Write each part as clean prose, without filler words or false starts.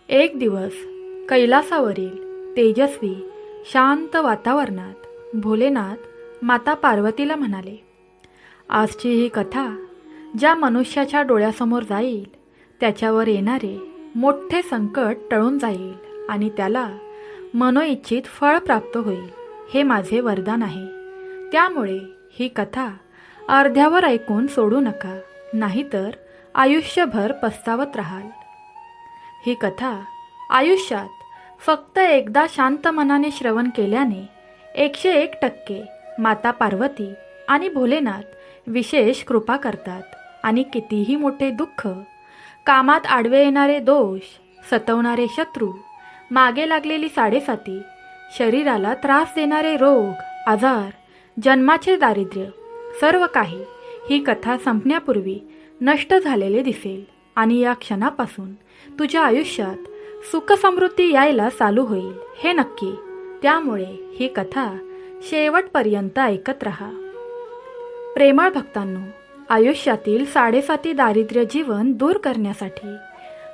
एक दिवस कैलासावरील तेजस्वी शांत वातावरणात भोलेनाथ माता पार्वतीला म्हणाले, आजची ही कथा ज्या मनुष्याच्या डोळ्यासमोर जाईल त्याच्यावर येणारे मोठे संकट टळून जाईल आणि त्याला मनोइच्छित फळ प्राप्त होईल, हे माझे वरदान आहे. त्यामुळे ही कथा अर्ध्यावर ऐकून सोडू नका, नाहीतर आयुष्यभर पस्तावत राहाल. ही कथा आयुष्यात फक्त एकदा शांत मनाने श्रवण केल्याने 101% माता पार्वती आणि भोलेनाथ विशेष कृपा करतात आणि कितीही मोठे दुःख, कामात आडवे येणारे दोष, सतवणारे शत्रू, मागे लागलेली साडेसाती, शरीराला त्रास देणारे रोग, आजार, जन्माचे दारिद्र्य, सर्व काही ही कथा संपण्यापूर्वी नष्ट झालेले दिसेल आणि या क्षणापासून तुझ्या आयुष्यात सुखसमृद्धी यायला चालू होईल, हे नक्की. त्यामुळे ही कथा शेवटपर्यंत ऐकत राहा. प्रेमळ भक्तांनो, आयुष्यातील साडेसाती दारिद्र्य जीवन दूर करण्यासाठी,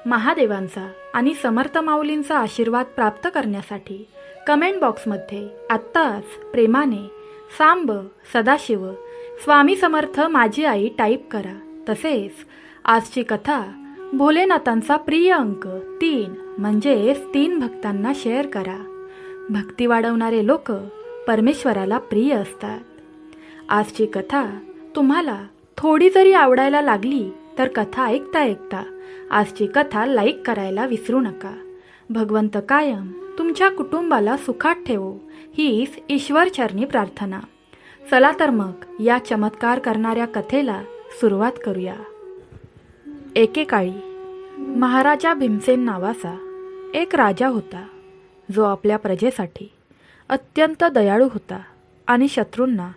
महादेवांचा आणि समर्थ माऊलींचा आशीर्वाद प्राप्त करण्यासाठी कमेंट बॉक्समध्ये आत्ताच प्रेमाने सांब, सदाशिव, स्वामी समर्थ, माझी आई टाईप करा. तसेच आजची कथा भोलेनाथांचा प्रिय अंक 3 म्हणजेच 3 भक्तांना शेअर करा. भक्ती वाढवणारे लोक परमेश्वराला प्रिय असतात. आजची कथा तुम्हाला थोडी जरी आवडायला लागली तर कथा ऐकता ऐकता आजची कथा लाईक करायला विसरू नका. भगवंत कायम तुमच्या कुटुंबाला सुखात ठेवो, हीच ईश्वरचरणी प्रार्थना. चला तर मग या चमत्कार करणाऱ्या कथेला सुरुवात करूया. एकेकाळी महाराजा भीमसेन नावाचा एक राजा होता, जो आपल्या प्रजेसाठी अत्यंत दयाळू होता आणि शत्रूंना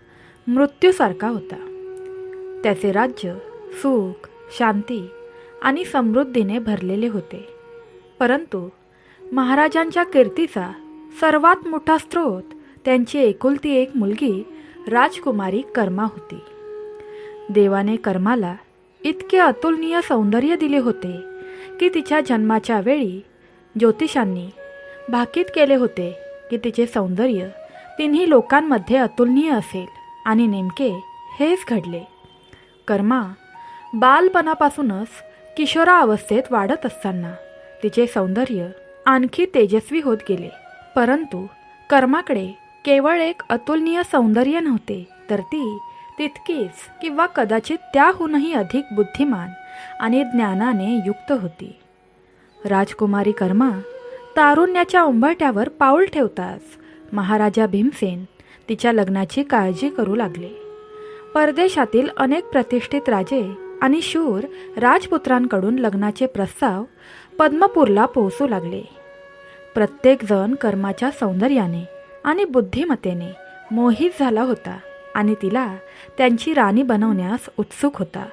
मृत्यूसारखा होता. त्याचे राज्य सुख, शांती आणि समृद्धीने भरलेले होते. परंतु महाराजांच्या कीर्तीचा सर्वात मोठा स्रोत त्यांची एकुलती एक मुलगी राजकुमारी कर्मा होती. देवाने कर्माला इतके अतुलनीय सौंदर्य दिले होते की तिच्या जन्माच्या वेळी ज्योतिषांनी भाकीत केले होते की तिचे सौंदर्य तिन्ही लोकांमध्ये अतुलनीय असेल, आणि नेमके हेच घडले. कर्मा बालपणापासूनच किशोरावस्थेत वाढत असताना तिचे सौंदर्य आणखी तेजस्वी होत गेले. परंतु कर्माकडे केवळ एक अतुलनीय सौंदर्य नव्हते, तर ती तितकीच किंवा कदाचित त्याहूनही अधिक बुद्धिमान आणि ज्ञानाने युक्त होती. राजकुमारी कर्मा तारुण्याच्या उंबरठ्यावर पाऊल ठेवताच महाराजा भीमसेन तिच्या लग्नाची काळजी करू लागले. परदेशातील अनेक प्रतिष्ठित राजे आणि शूर राजपुत्रांकडून लग्नाचे प्रस्ताव पद्मपूरला पोहोचू लागले. प्रत्येकजण कर्माच्या सौंदर्याने आणि बुद्धिमत्तेने मोहित झाला होता आणि तिला त्यांची राणी बनवण्यास उत्सुक होता.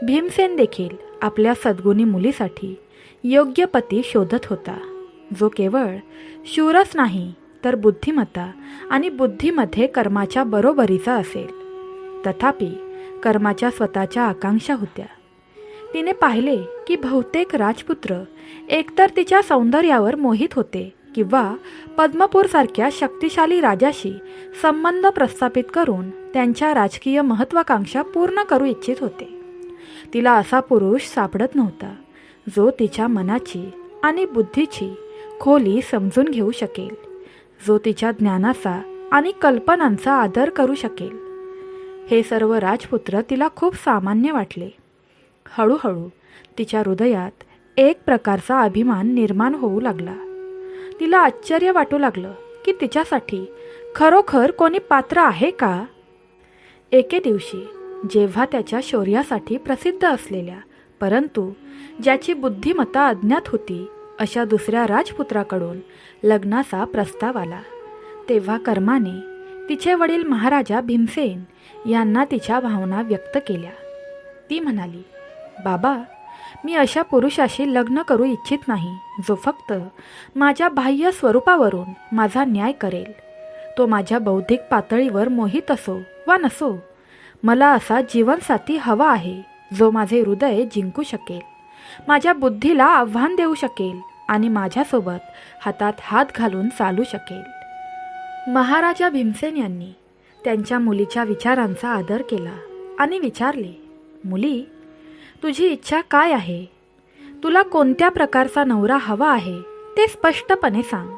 भीमसेन देखील आपल्या सद्गुणी मुलीसाठी योग्य पती शोधत होता, जो केवळ शूरच नाही तर बुद्धिमत्ता आणि बुद्धीमध्ये कर्माच्या बरोबरीचा असेल. तथापि कर्माच्या स्वतःच्या आकांक्षा होत्या. तिने पाहिले की बहुतेक राजपुत्र एकतर तिच्या सौंदर्यावर मोहित होते किंवा पद्मपूरसारख्या शक्तिशाली राजाशी संबंध प्रस्थापित करून त्यांच्या राजकीय महत्त्वाकांक्षा पूर्ण करू इच्छित होते. तिला असा पुरुष सापडत नव्हता, जो तिच्या मनाची आणि बुद्धीची खोली समजून घेऊ शकेल, जो तिच्या ज्ञानाचा आणि कल्पनांचा आदर करू शकेल. हे सर्व राजपुत्र तिला खूप सामान्य वाटले. हळूहळू तिच्या हृदयात एक प्रकारचा अभिमान निर्माण होऊ लागला. तिला आश्चर्य वाटू लागलं की तिच्यासाठी खरोखर कोणी पात्र आहे का. एके दिवशी जेव्हा त्याच्या शौर्यासाठी प्रसिद्ध असलेल्या परंतु ज्याची बुद्धिमत्ता अज्ञात होती अशा दुसऱ्या राजपुत्राकडून लग्नाचा प्रस्ताव आला, तेव्हा कर्माने तिचे वडील महाराजा भीमसेन यांना तिच्या भावना व्यक्त केल्या. ती म्हणाली, बाबा, मी अशा पुरुषाशी लग्न करू इच्छित नाही, जो फक्त माझ्या बाह्य स्वरूपावरून माझा न्याय करेल. तो माझ्या बौद्धिक पातळीवर मोहित असो वा नसो, मला असा जीवनसाथी हवा आहे, जो माझे हृदय जिंकू शकेल, माझ्या बुद्धीला आव्हान देऊ शकेल आणि माझ्यासोबत हातात हात घालून चालू शकेल. महाराजा भीमसेन यांनी त्यांच्या मुलीच्या विचारांचा आदर केला आणि विचारले, मुली, तुझी इच्छा काय आहे? तुला कोणत्या प्रकारचा नवरा हवा आहे ते स्पष्टपणे सांग.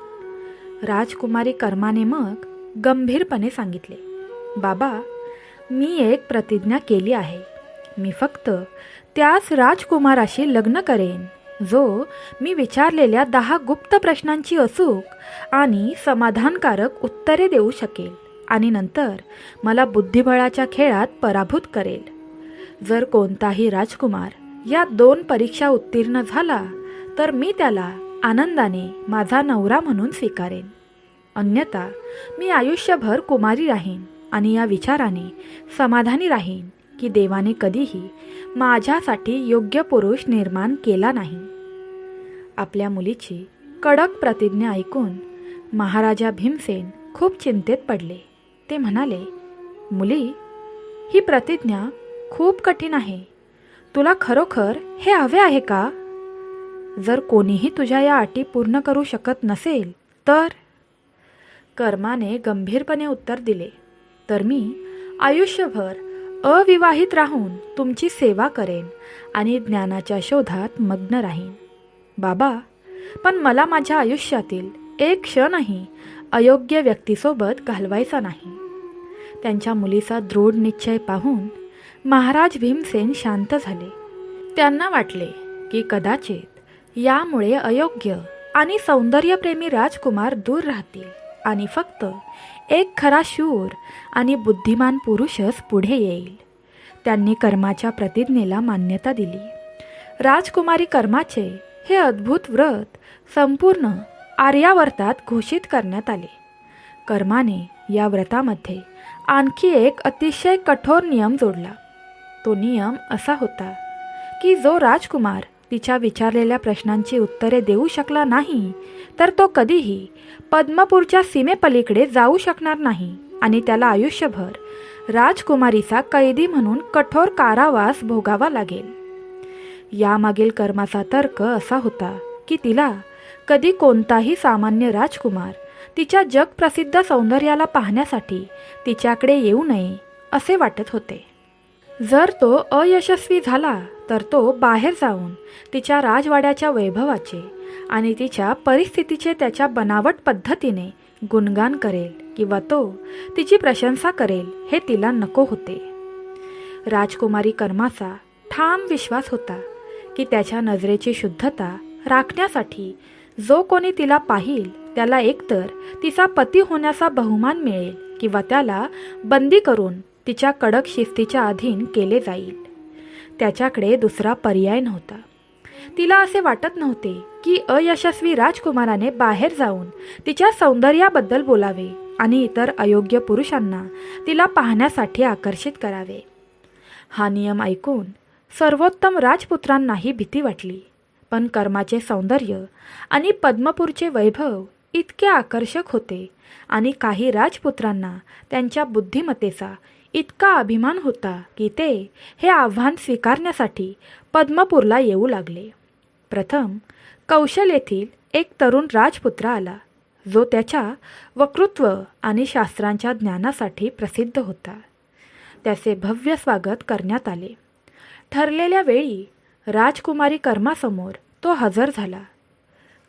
राजकुमारी कर्माने मग गंभीरपणे सांगितले, बाबा, मी एक प्रतिज्ञा केली आहे. मी फक्त त्याच राजकुमाराशी लग्न करेन जो मी विचारलेल्या 10 गुप्त प्रश्नांची अचूक आणि समाधानकारक उत्तरे देऊ शकेल आणि नंतर मला बुद्धिबळाच्या खेळात पराभूत करेल. जर कोणताही राजकुमार या 2 परीक्षा उत्तीर्ण झाला तर मी त्याला आनंदाने माझा नवरा म्हणून स्वीकारेन. अन्यथा मी आयुष्यभर कुमारी राहीन आणि या विचाराने समाधानी राहीन की देवाने कधीही माझ्यासाठी योग्य पुरुष निर्माण केला नाही. आपल्या मुलीची कडक प्रतिज्ञा ऐकून महाराजा भीमसेन खूप चिंतेत पडले. ते म्हणाले, मुली, ही प्रतिज्ञा खूप कठीण आहे. तुला खरोखर हे हवे आहे का? जर कोणीही तुझ्या या अटी पूर्ण करू शकत नसेल तर? कर्माने गंभीरपणे उत्तर दिले, तर मी आयुष्यभर अविवाहित राहून तुमची सेवा करेन आणि ज्ञानाच्या शोधात मग्न राहीन. बाबा, पण मला माझ्या आयुष्यातील एक क्षणही अयोग्य व्यक्तीसोबत घालवायचा नाही. त्यांच्या मुलीचा दृढ निश्चय पाहून महाराज भीमसेन शांत झाले. त्यांना वाटले की कदाचित यामुळे अयोग्य आणि सौंदर्यप्रेमी राजकुमार दूर राहतील आणि फक्त एक खरा शूर आणि बुद्धिमान पुरुषच पुढे येईल. त्यांनी कर्माच्या प्रतिज्ञेला मान्यता दिली. राजकुमारी कर्माचे हे अद्भुत व्रत संपूर्ण आर्यावर्तात घोषित करण्यात आले. कर्माने या व्रतामध्ये आणखी एक अतिशय कठोर नियम जोडला. तो नियम असा होता की जो राजकुमार तिच्या विचारलेल्या प्रश्नांची उत्तरे देऊ शकला नाही तर तो कधीही पद्मपूरच्या सीमेपलीकडे जाऊ शकणार नाही आणि त्याला आयुष्यभर राजकुमारीचा कैदी म्हणून कठोर कारावास भोगावा लागेल. यामागील कर्माचा तर्क असा होता की तिला कधी कोणताही सामान्य राजकुमार तिच्या जगप्रसिद्ध सौंदर्याला पाहण्यासाठी तिच्याकडे येऊ नये असे वाटत होते. जर तो अयशस्वी झाला तर तो बाहेर जाऊन तिच्या राजवाड्याच्या वैभवाचे आणि तिच्या परिस्थितीचे त्याच्या बनावट पद्धतीने गुणगान करेल किंवा तो तिची प्रशंसा करेल हे तिला नको होते. राजकुमारी कर्माचा ठाम विश्वास होता की त्याच्या नजरेची शुद्धता राखण्यासाठी जो कोणी तिला पाहिल त्याला एकतर तिचा पती होण्याचा बहुमान मिळेल किंवा त्याला बंदी करून तिच्या कडक शिस्तीच्या अधीन केले जाईल. त्याच्याकडे दुसरा पर्याय नव्हता. तिला असे वाटत नव्हते की अयशस्वी राजकुमाराने बाहेर जाऊन तिच्या सौंदर्याबद्दल बोलावे आणि इतर अयोग्य पुरुषांना तिला पाहण्यासाठी आकर्षित करावे. हा नियम ऐकून सर्वोत्तम राजपुत्रांनाही भीती वाटली. पण कर्माचे सौंदर्य आणि पद्मपूरचे वैभव इतके आकर्षक होते आणि काही राजपुत्रांना त्यांच्या बुद्धिमत्तेचा इतका अभिमान होता की ते हे आव्हान स्वीकारण्यासाठी पद्मपूरला येऊ लागले. प्रथम कौशल येथील एक तरुण राजपुत्र आला जो त्याच्या वक्तृत्व आणि शास्त्रांच्या ज्ञानासाठी प्रसिद्ध होता. त्याचे भव्य स्वागत करण्यात आले. ठरलेल्या वेळी राजकुमारी कर्मासमोर तो हजर झाला.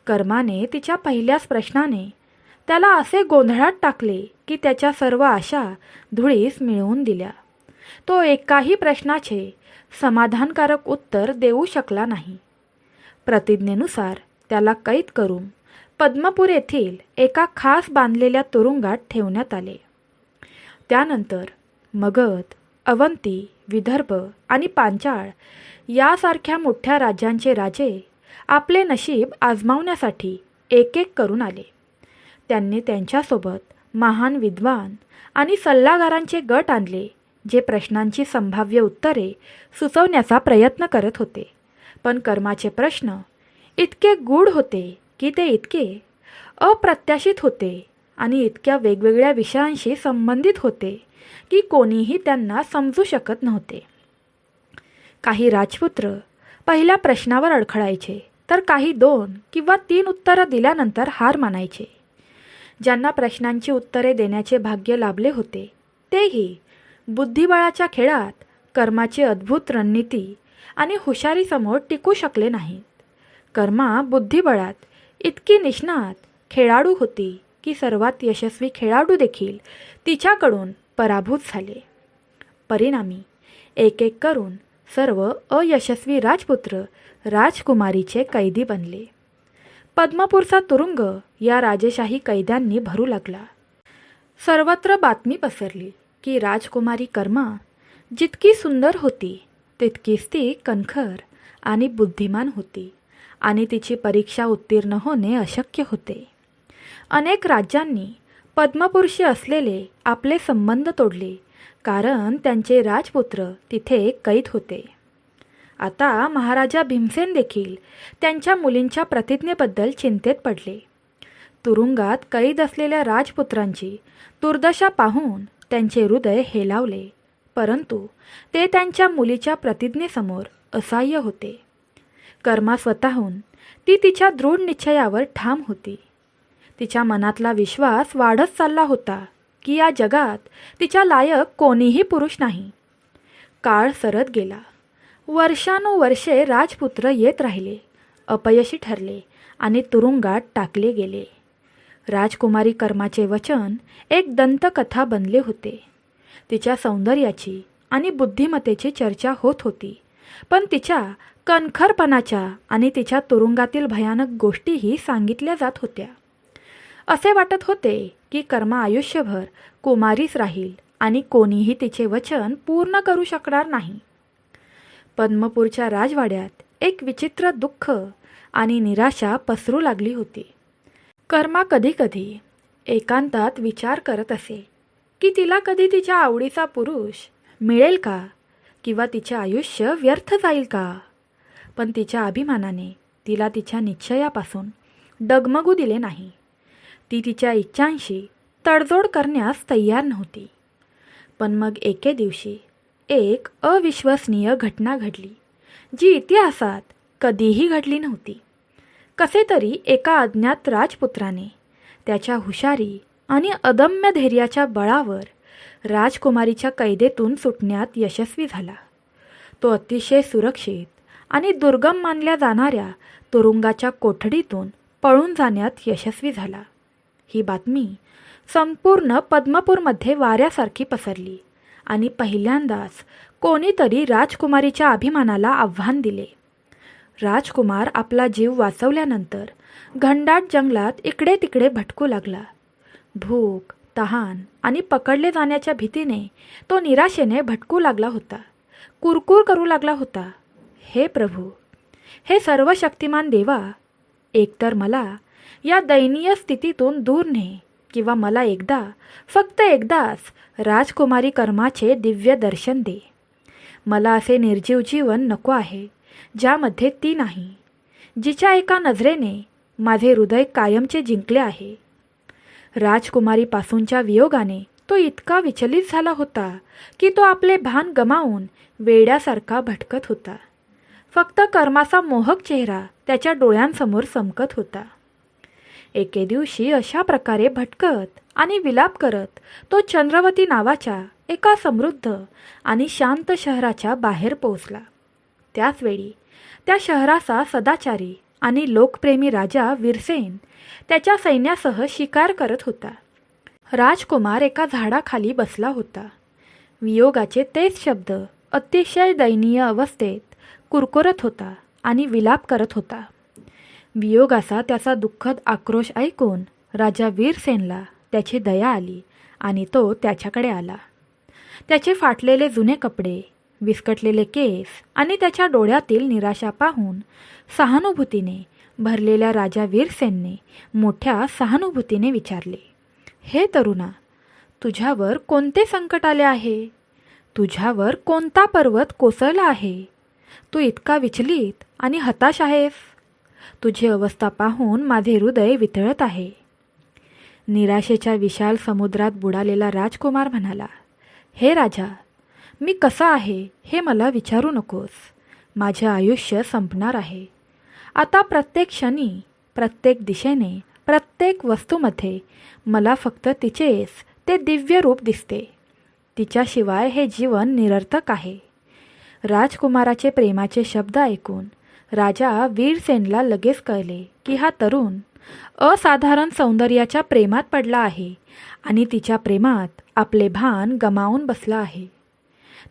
कर्माने तिच्या पहिल्याच प्रश्नाने त्याला असे गोंधळात टाकले की त्याच्या सर्व आशा धुळीस मिळवून दिल्या. तो एकाही प्रश्नाचे समाधानकारक उत्तर देऊ शकला नाही. प्रतिज्ञेनुसार त्याला कैद करून पद्मपूर येथील एका खास बांधलेल्या तुरुंगात ठेवण्यात आले. त्यानंतर मगध, अवंती, विदर्भ आणि पांचाळ यासारख्या मोठ्या राज्यांचे राजे आपले नशीब आजमावण्यासाठी एक एक करून आले. त्यांनी त्यांच्यासोबत महान विद्वान आणि सल्लागारांचे गट आणले जे प्रश्नांची संभाव्य उत्तरे सुचवण्याचा प्रयत्न करत होते. पण कर्माचे प्रश्न इतके गूढ होते की ते इतके अप्रत्याशित होते आणि इतक्या वेगवेगळ्या विषयांशी संबंधित होते की कोणीही त्यांना समजू शकत नव्हते. काही राजपुत्र पहिल्या प्रश्नावर अडखळायचे तर काही 2 किंवा 3 उत्तरं दिल्यानंतर हार मानायचे. ज्यांना प्रश्नांची उत्तरे देण्याचे भाग्य लाभले होते तेही बुद्धिबळाच्या खेळात कर्माची अद्भुत रणनीती आणि हुशारीसमोर टिकू शकले नाहीत. कर्मा बुद्धिबळात इतकी निष्णात खेळाडू होती की सर्वात यशस्वी खेळाडू देखील तिच्याकडून पराभूत झाले. परिणामी एक एक करून सर्व अयशस्वी राजपुत्र राजकुमारीचे कैदी बनले. पद्मपूरचा तुरुंग या राजेशाही कैद्यांनी भरू लागला. सर्वत्र बातमी पसरली की राजकुमारी कर्मा जितकी सुंदर होती तितकीच ती कणखर आणि बुद्धिमान होती आणि तिची परीक्षा उत्तीर्ण होणे अशक्य होते. अनेक राज्यांनी पद्मपूरशी असलेले आपले संबंध तोडले कारण त्यांचे राजपुत्र तिथे कैद होते. आता महाराजा भीमसेन देखील त्यांच्या मुलींच्या प्रतिज्ञेबद्दल चिंतेत पडले. तुरुंगात कैद असलेल्या राजपुत्रांची दुर्दशा पाहून त्यांचे हृदय हेलावले, परंतु ते त्यांच्या मुलीच्या प्रतिज्ञेसमोर असहाय्य होते. कर्मा स्वतःहून ती तिच्या दृढ निश्चयावर ठाम होती. तिच्या मनातला विश्वास वाढत चालला होता की या जगात तिच्या लायक कोणीही पुरुष नाही. काळ सरत गेला. वर्षानुवर्षे राजपुत्र येत राहिले, अपयशी ठरले आणि तुरुंगात टाकले गेले. राजकुमारी कर्माचे वचन एक दंतकथा बनले होते. तिच्या सौंदर्याची आणि बुद्धिमत्तेची चर्चा होत होती, पण तिच्या कणखरपणाच्या आणि तिच्या तुरुंगातील भयानक गोष्टीही सांगितल्या जात होत्या. असे वाटत होते की कर्मा आयुष्यभर कुमारीच राहील आणि कोणीही तिचे वचन पूर्ण करू शकणार नाही. पद्मपूरच्या राजवाड्यात एक विचित्र दुःख आणि निराशा पसरू लागली होती. कर्मा कधीकधी एकांतात विचार करत असे की तिला कधी तिच्या आवडीचा पुरुष मिळेल का किंवा तिचे आयुष्य व्यर्थ जाईल का. पण तिच्या अभिमानाने तिला तिच्या निश्चयापासून डगमगू दिले नाही. ती तिच्या इच्छांशी तडजोड करण्यास तयार नव्हती. पण मग एके दिवशी एक अविश्वसनीय घटना घडली जी इतिहासात कधीही घडली नव्हती. कसे तरी एका अज्ञात राजपुत्राने त्याच्या हुशारी आणि अदम्य धैर्याच्या बळावर राजकुमारीच्या कैदेतून सुटण्यात यशस्वी झाला. तो अतिशय सुरक्षित आणि दुर्गम मानल्या जाणाऱ्या तुरुंगाच्या कोठडीतून पळून जाण्यात यशस्वी झाला. ही बातमी संपूर्ण पद्मपूरमध्ये वाऱ्यासारखी पसरली आणि पहिल्यांदाच कोणीतरी राजकुमारीच्या अभिमानाला आव्हान दिले. राजकुमार आपला जीव वाचवल्यानंतर घनदाट जंगलात इकडे तिकडे भटकू लागला. भूक, तहान आणि पकडले जाण्याच्या भीतीने तो निराशेने भटकू लागला होता. कुरकुर करू लागला होता, हे प्रभू, हे सर्व शक्तिमान देवा, एकतर मला या दयनीय स्थितीतून दूर ने किंवा मला एकदा, फक्त एकदाच राजकुमारी कर्माचे दिव्य दर्शन दे. मला असे निर्जीव जीवन नको आहे ज्यामध्ये ती नाही, जिच्या एका नजरेने माझे हृदय कायमचे जिंकले आहे. राजकुमारीपासूनच्या वियोगाने तो इतका विचलित झाला होता की तो आपले भान गमावून वेड्यासारखा भटकत होता. फक्त कर्माचा मोहक चेहरा त्याच्या डोळ्यांसमोर चमकत होता. एके दिवशी अशा प्रकारे भटकत आणि विलाप करत तो चंद्रवती नावाच्या एका समृद्ध आणि शांत शहराच्या बाहेर पोहोचला. त्याचवेळी त्या शहराचा सदाचारी आणि लोकप्रेमी राजा वीरसेन त्याच्या सैन्यासह शिकार करत होता. राजकुमार एका झाडाखाली बसला होता. वियोगाचे तेच शब्द अतिशय दयनीय अवस्थेत कुरकुरत होता आणि विलाप करत होता. वियोगाचा त्याचा दुःखद आक्रोश ऐकून राजा वीरसेनला त्याची दया आली आणि तो त्याच्याकडे आला. त्याचे फाटलेले जुने कपडे, विस्कटलेले केस आणि त्याच्या डोळ्यातील निराशा पाहून सहानुभूतीने भरलेल्या राजा वीरसेनने मोठ्या सहानुभूतीने विचारले, हे तरुणा, तुझ्यावर कोणते संकट आले आहे? तुझ्यावर कोणता पर्वत कोसळला आहे? तू इतका विचलित आणि हताश आहेस? तुझी अवस्था पाहून माझे हृदय वितळत आहे. निराशेच्या विशाल समुद्रात बुडालेला राजकुमार म्हणाला, हे राजा, मी कसा आहे हे मला विचारू नकोस. माझे आयुष्य संपणार आहे. आता प्रत्येक क्षणी, प्रत्येक दिशेने, प्रत्येक वस्तूमध्ये मला फक्त तिचेच ते दिव्य रूप दिसते. तिच्याशिवाय हे जीवन निरर्थक आहे. राजकुमाराचे प्रेमाचे शब्द ऐकून राजा वीरसेनला लगेच कळले की हा तरुण असाधारण सौंदर्याच्या प्रेमात पडला आहे आणि तिच्या प्रेमात आपले भान गमावून बसला आहे.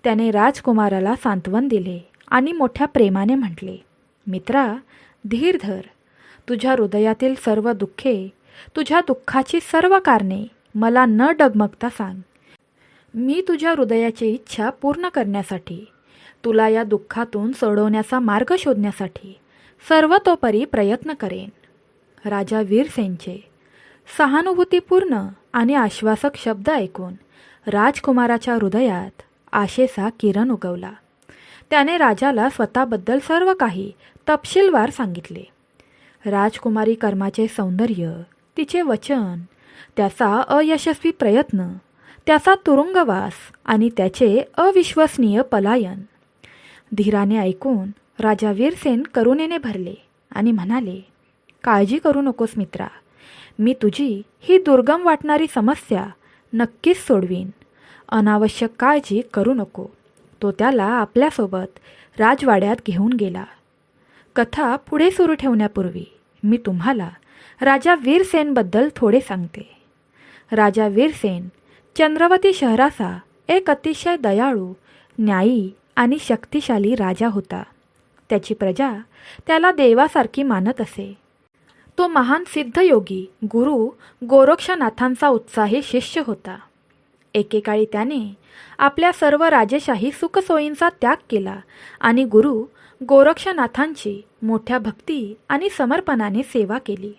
त्याने राजकुमाराला सांत्वन दिले आणि मोठ्या प्रेमाने म्हटले, मित्रा, धीर धर. तुझ्या हृदयातील सर्व दुःखे, तुझ्या दुःखाची सर्व कारणे मला न डगमगता सांग. मी तुझ्या हृदयाची इच्छा पूर्ण करण्यासाठी, तुला या दुःखातून सोडवण्याचा मार्ग शोधण्यासाठी सर्वतोपरी प्रयत्न करेन. राजा वीरसेनचे सहानुभूतीपूर्ण आणि आश्वासक शब्द ऐकून राजकुमाराच्या हृदयात आशेचा किरण उगवला. त्याने राजाला स्वतःबद्दल सर्व काही तपशीलवार सांगितले. राजकुमारी कर्माचे सौंदर्य, तिचे वचन, त्याचा अयशस्वी प्रयत्न, त्याचा तुरुंगवास आणि त्याचे अविश्वसनीय पलायन. धीराने ऐकून राजा वीरसेन करुणेने भरले आणि म्हणाले, काळजी करू नकोस मित्रा. मी तुझी ही दुर्गम वाटणारी समस्या नक्कीच सोडवीन. अनावश्यक काळजी करू नको. तो त्याला आपल्यासोबत राजवाड्यात घेऊन गेला. कथा पुढे सुरू ठेवण्यापूर्वी मी तुम्हाला राजा वीरसेनबद्दल थोडे सांगते. राजा वीरसेन चंद्रवती शहराचा एक अतिशय दयाळू, न्यायी आणि शक्तिशाली राजा होता. त्याची प्रजा त्याला देवासारखी मानत असे. तो महान सिद्धयोगी गुरु गोरक्षनाथांचा उत्साही शिष्य होता. एकेकाळी त्याने आपल्या सर्व राजेशाही सुखसोयींचा त्याग केला आणि गुरु गोरक्षनाथांची मोठ्या भक्ती आणि समर्पणाने सेवा केली.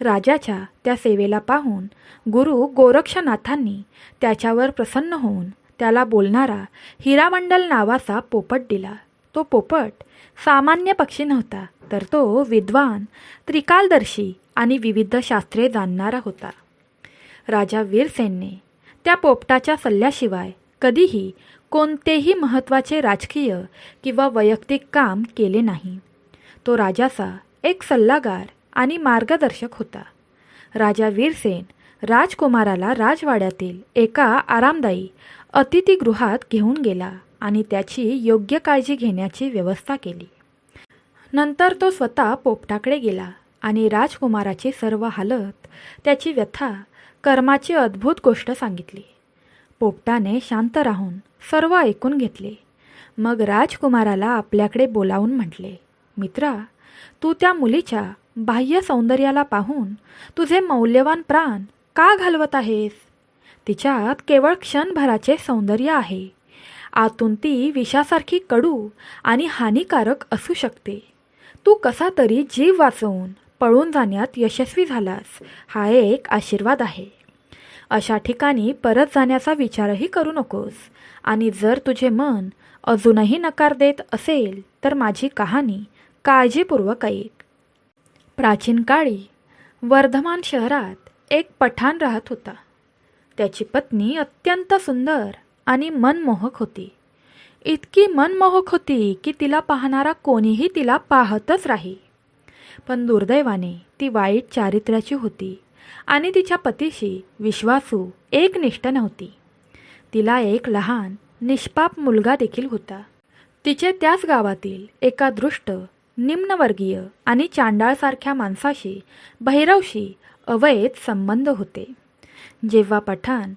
राजाच्या त्या सेवेला पाहून गुरु गोरक्षनाथांनी त्याच्यावर प्रसन्न होऊन त्याला बोलणारा हिरामंडल नावाचा पोपट दिला. तो पोपट सामान्य पक्षी नव्हता, तर तो विद्वान, त्रिकालदर्शी आणि विविध शास्त्रे जाणणारा होता. राजा वीरसेनने त्या पोपटाच्या सल्ल्याशिवाय कधीही कोणतेही महत्त्वाचे राजकीय किंवा वैयक्तिक काम केले नाही. तो राजाचा एक सल्लागार आणि मार्गदर्शक होता. राजा वीरसेन राजकुमाराला राजवाड्यातील एका आरामदायी अतिथीगृहात घेऊन गेला आणि त्याची योग्य काळजी घेण्याची व्यवस्था केली. नंतर तो स्वतः पोपटाकडे गेला आणि राजकुमाराची सर्व हालत, त्याची व्यथा, कर्माची अद्भुत गोष्ट सांगितली. पोपटाने शांत राहून सर्व ऐकून घेतले. मग राजकुमाराला आपल्याकडे बोलावून म्हटले, मित्रा, तू त्या मुलीच्या बाह्य सौंदर्याला पाहून तुझे मौल्यवान प्राण का घालवत आहेस? तिच्यात केवळ क्षणभराचे सौंदर्य आहे. आतून ती विषासारखी कडू आणि हानिकारक असू शकते. तू कसा तरी जीव वाचवून पळून जाण्यात यशस्वी झालास, हा एक आशीर्वाद आहे. अशा ठिकाणी परत जाण्याचा विचारही करू नकोस. आणि जर तुझे मन अजूनही नकार देत असेल तर माझी कहाणी काळजीपूर्वक ऐक. प्राचीन काळी वर्धमान शहरात एक पठाण राहत होता. त्याची पत्नी अत्यंत सुंदर आणि मनमोहक होती. इतकी मनमोहक होती की तिला पाहणारा कोणीही तिला पाहतच राही. पण दुर्दैवाने ती वाईट चारित्र्याची होती आणि तिच्या पतीशी विश्वासू, एकनिष्ठ नव्हती. तिला एक लहान निष्पाप मुलगा देखील होता. तिचे त्याच गावातील एका दृष्ट, निम्नवर्गीय आणि चांडाळसारख्या माणसाशी, भैरवशी अवैध संबंध होते. जेव्हा पठाण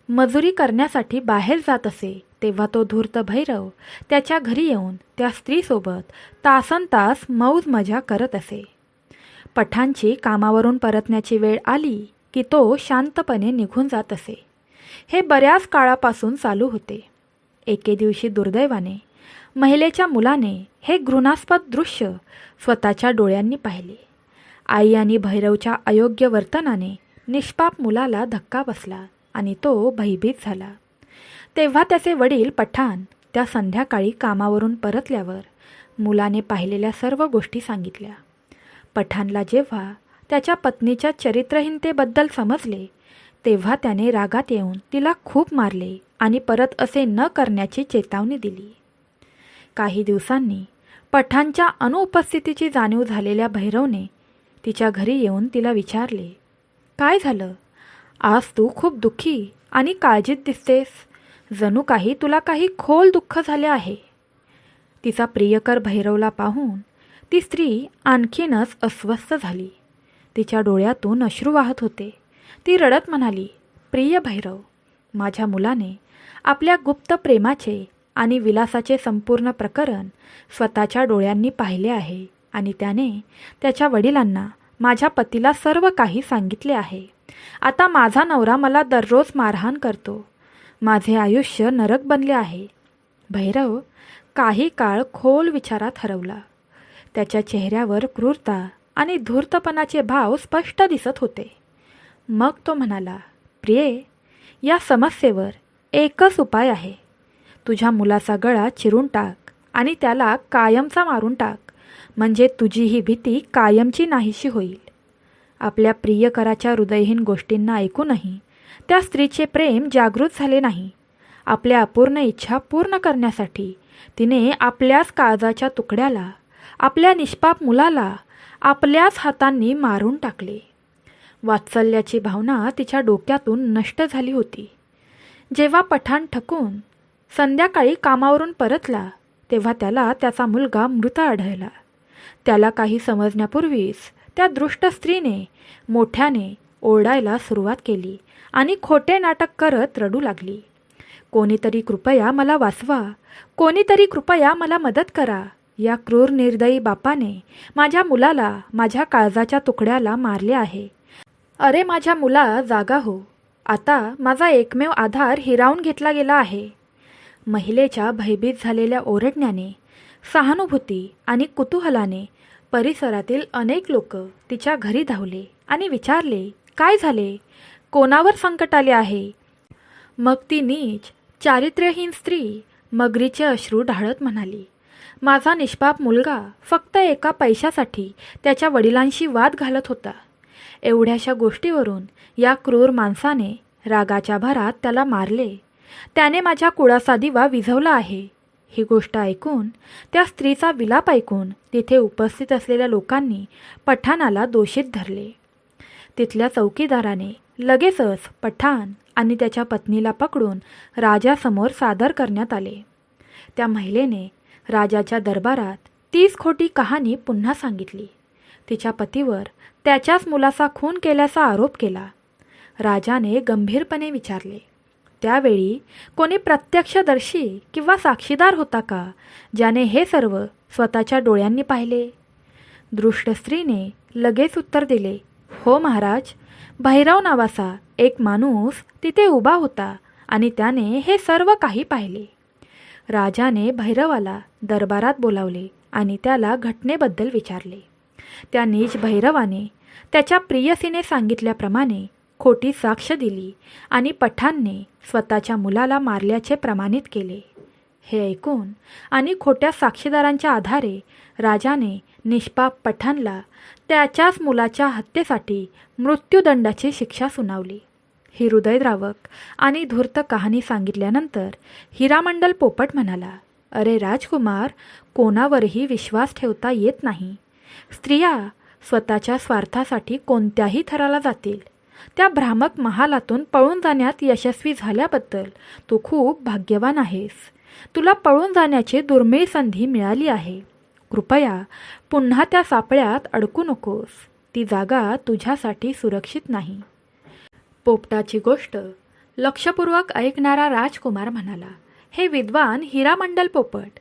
मजुरी करण्यासाठी बाहेर जात असे तेव्हा तो धूर्त भैरव त्याच्या घरी येऊन त्या स्त्रीसोबत तासनतास मौज मजा करत असे. पठाणची कामावरून परतण्याची वेळ आली की तो शांतपणे निघून जात असे. हे बऱ्याच काळापासून चालू होते. एके दिवशी दुर्दैवाने महिलेच्या मुलाने हे घृणास्पद दृश्य स्वतःच्या डोळ्यांनी पाहिले. आई आणि भैरवच्या अयोग्य वर्तनाने निष्पाप मुलाला धक्का बसला आणि तो भयभीत झाला. तेव्हा त्याचे वडील पठाण त्या संध्याकाळी कामावरून परतल्यावर मुलाने पाहिलेल्या सर्व गोष्टी सांगितल्या. पठाणला जेव्हा त्याच्या पत्नीच्या चरित्रहीनतेबद्दल समजले तेव्हा त्याने रागात येऊन तिला खूप मारले आणि परत असे न करण्याची चेतावणी दिली. काही दिवसांनी पठाणच्या अनुपस्थितीची जाणीव झालेल्या भैरवने तिच्या घरी येऊन तिला विचारले, काय झालं? आज तू खूप दुःखी आणि काळजीत दिसतेस. जणू काही तुला काही खोल दुःख झाले आहे. तिचा प्रियकर भैरवला पाहून ती स्त्री आणखीनच अस्वस्थ झाली. तिच्या डोळ्यातून अश्रू वाहत होते. ती रडत म्हणाली, प्रिय भैरव, माझ्या मुलाने आपल्या गुप्त प्रेमाचे आणि विलासाचे संपूर्ण प्रकरण स्वतःच्या डोळ्यांनी पाहिले आहे आणि त्याने त्याच्या वडिलांना माझ्या पतीला सर्व काही सांगितले आहे. आता माझा नवरा मला दररोज मारहाण करतो. माझे आयुष्य नरक बनले आहे. भैरव काही काळ खोल विचारात हरवला. त्याच्या चेहऱ्यावर क्रूरता आणि धूर्तपणाचे भाव स्पष्ट दिसत होते. मग तो म्हणाला, प्रिये, या समस्येवर एकच उपाय आहे. तुझ्या मुलाचा गळा चिरून टाक आणि त्याला कायमचा मारून टाक. म्हणजे तुझी ही भीती कायमची नाहीशी होईल. आपल्या प्रियकराच्या हृदयहीन गोष्टींना ऐकूनही त्या स्त्रीचे प्रेम जागृत झाले नाही. आपल्या अपूर्ण इच्छा पूर्ण करण्यासाठी तिने आपल्याच काळजाच्या तुकड्याला, आपल्या निष्पाप मुलाला आपल्याच हातांनी मारून टाकले. वात्सल्याची भावना तिच्या डोक्यातून नष्ट झाली होती. जेव्हा पठाण थकून संध्याकाळी कामावरून परतला तेव्हा त्याला त्याचा मुलगा मृत आढळला. त्याला काही समजण्यापूर्वीच त्या दृष्ट स्त्रीने मोठ्याने ओरडायला सुरुवात केली आणि खोटे नाटक करत रडू लागली. कोणीतरी कृपया मला वाचवा, कोणीतरी कृपया मला मदत करा. या क्रूर निर्दयी बापाने माझ्या मुलाला, माझ्या काळजाच्या तुकड्याला मारले आहे. अरे माझ्या मुला, जागा हो. आता माझा एकमेव आधार हिरावून घेतला गेला आहे. महिलेच्या भयभीत झालेल्या ओरडण्याने, सहानुभूती आणि कुतूहलाने परिसरातील अनेक लोक तिच्या घरी धावले आणि विचारले, काय झाले? कोणावर संकट आले आहे? मग ती नीच चारित्र्यहीन स्त्री मगरीचे अश्रू ढाळत म्हणाली, माझा निष्पाप मुलगा फक्त एका पैशासाठी त्याच्या वडिलांशी वाद घालत होता. एवढ्याशा गोष्टीवरून या क्रूर माणसाने रागाच्या भरात त्याला मारले. त्याने माझ्या कुळाचा दिवा विझवला आहे. ही गोष्ट ऐकून, त्या स्त्रीचा विलाप ऐकून तिथे उपस्थित असलेल्या लोकांनी पठाणाला दोषीत धरले. तिथल्या चौकीदाराने लगेचच पठाण आणि त्याच्या पत्नीला पकडून राजासमोर सादर करण्यात आले. त्या महिलेने राजाच्या दरबारात 30 खोटी कहाणी पुन्हा सांगितली. तिच्या पतीवर त्याच्याच मुलाचा खून केल्याचा आरोप केला. राजाने गंभीरपणे विचारले, त्यावेळी कोणी प्रत्यक्षदर्शी किंवा साक्षीदार होता का, ज्याने हे सर्व स्वतःच्या डोळ्यांनी पाहिले? दृष्ट स्त्रीने लगेच उत्तर दिले, हो महाराज, भैरव नावाचा एक माणूस तिथे उभा होता आणि त्याने हे सर्व काही पाहिले. राजाने भैरवाला दरबारात बोलावले आणि त्याला घटनेबद्दल विचारले. त्या नीच भैरवाने त्याच्या प्रियसीने सांगितल्याप्रमाणे खोटी साक्ष दिली आणि पठाणने स्वतःच्या मुलाला मारल्याचे प्रमाणित केले. हे ऐकून आणि खोट्या साक्षीदारांच्या आधारे राजाने निष्पाप पठाणला त्याच्याच मुलाच्या हत्येसाठी मृत्यूदंडाची शिक्षा सुनावली. ही हृदयद्रावक आणि धूर्त कहाणी सांगितल्यानंतर हिरामंडल पोपट म्हणाला, अरे राजकुमार, कोणावरही विश्वास ठेवता येत नाही. स्त्रिया स्वतःच्या स्वार्थासाठी कोणत्याही थराला जातील. त्या भ्रामक महालातून पळून जाण्यात यशस्वी झाल्याबद्दल तू खूप भाग्यवान आहेस. तुला पळून जाण्याची दुर्मिळ संधी मिळाली आहे. कृपया पुन्हा त्या सापळ्यात अडकू नकोस. ती जागा तुझ्यासाठी सुरक्षित नाही. पोपटाची गोष्ट लक्षपूर्वक ऐकणारा राजकुमार म्हणाला, हे विद्वान हिरामंडल पोपट,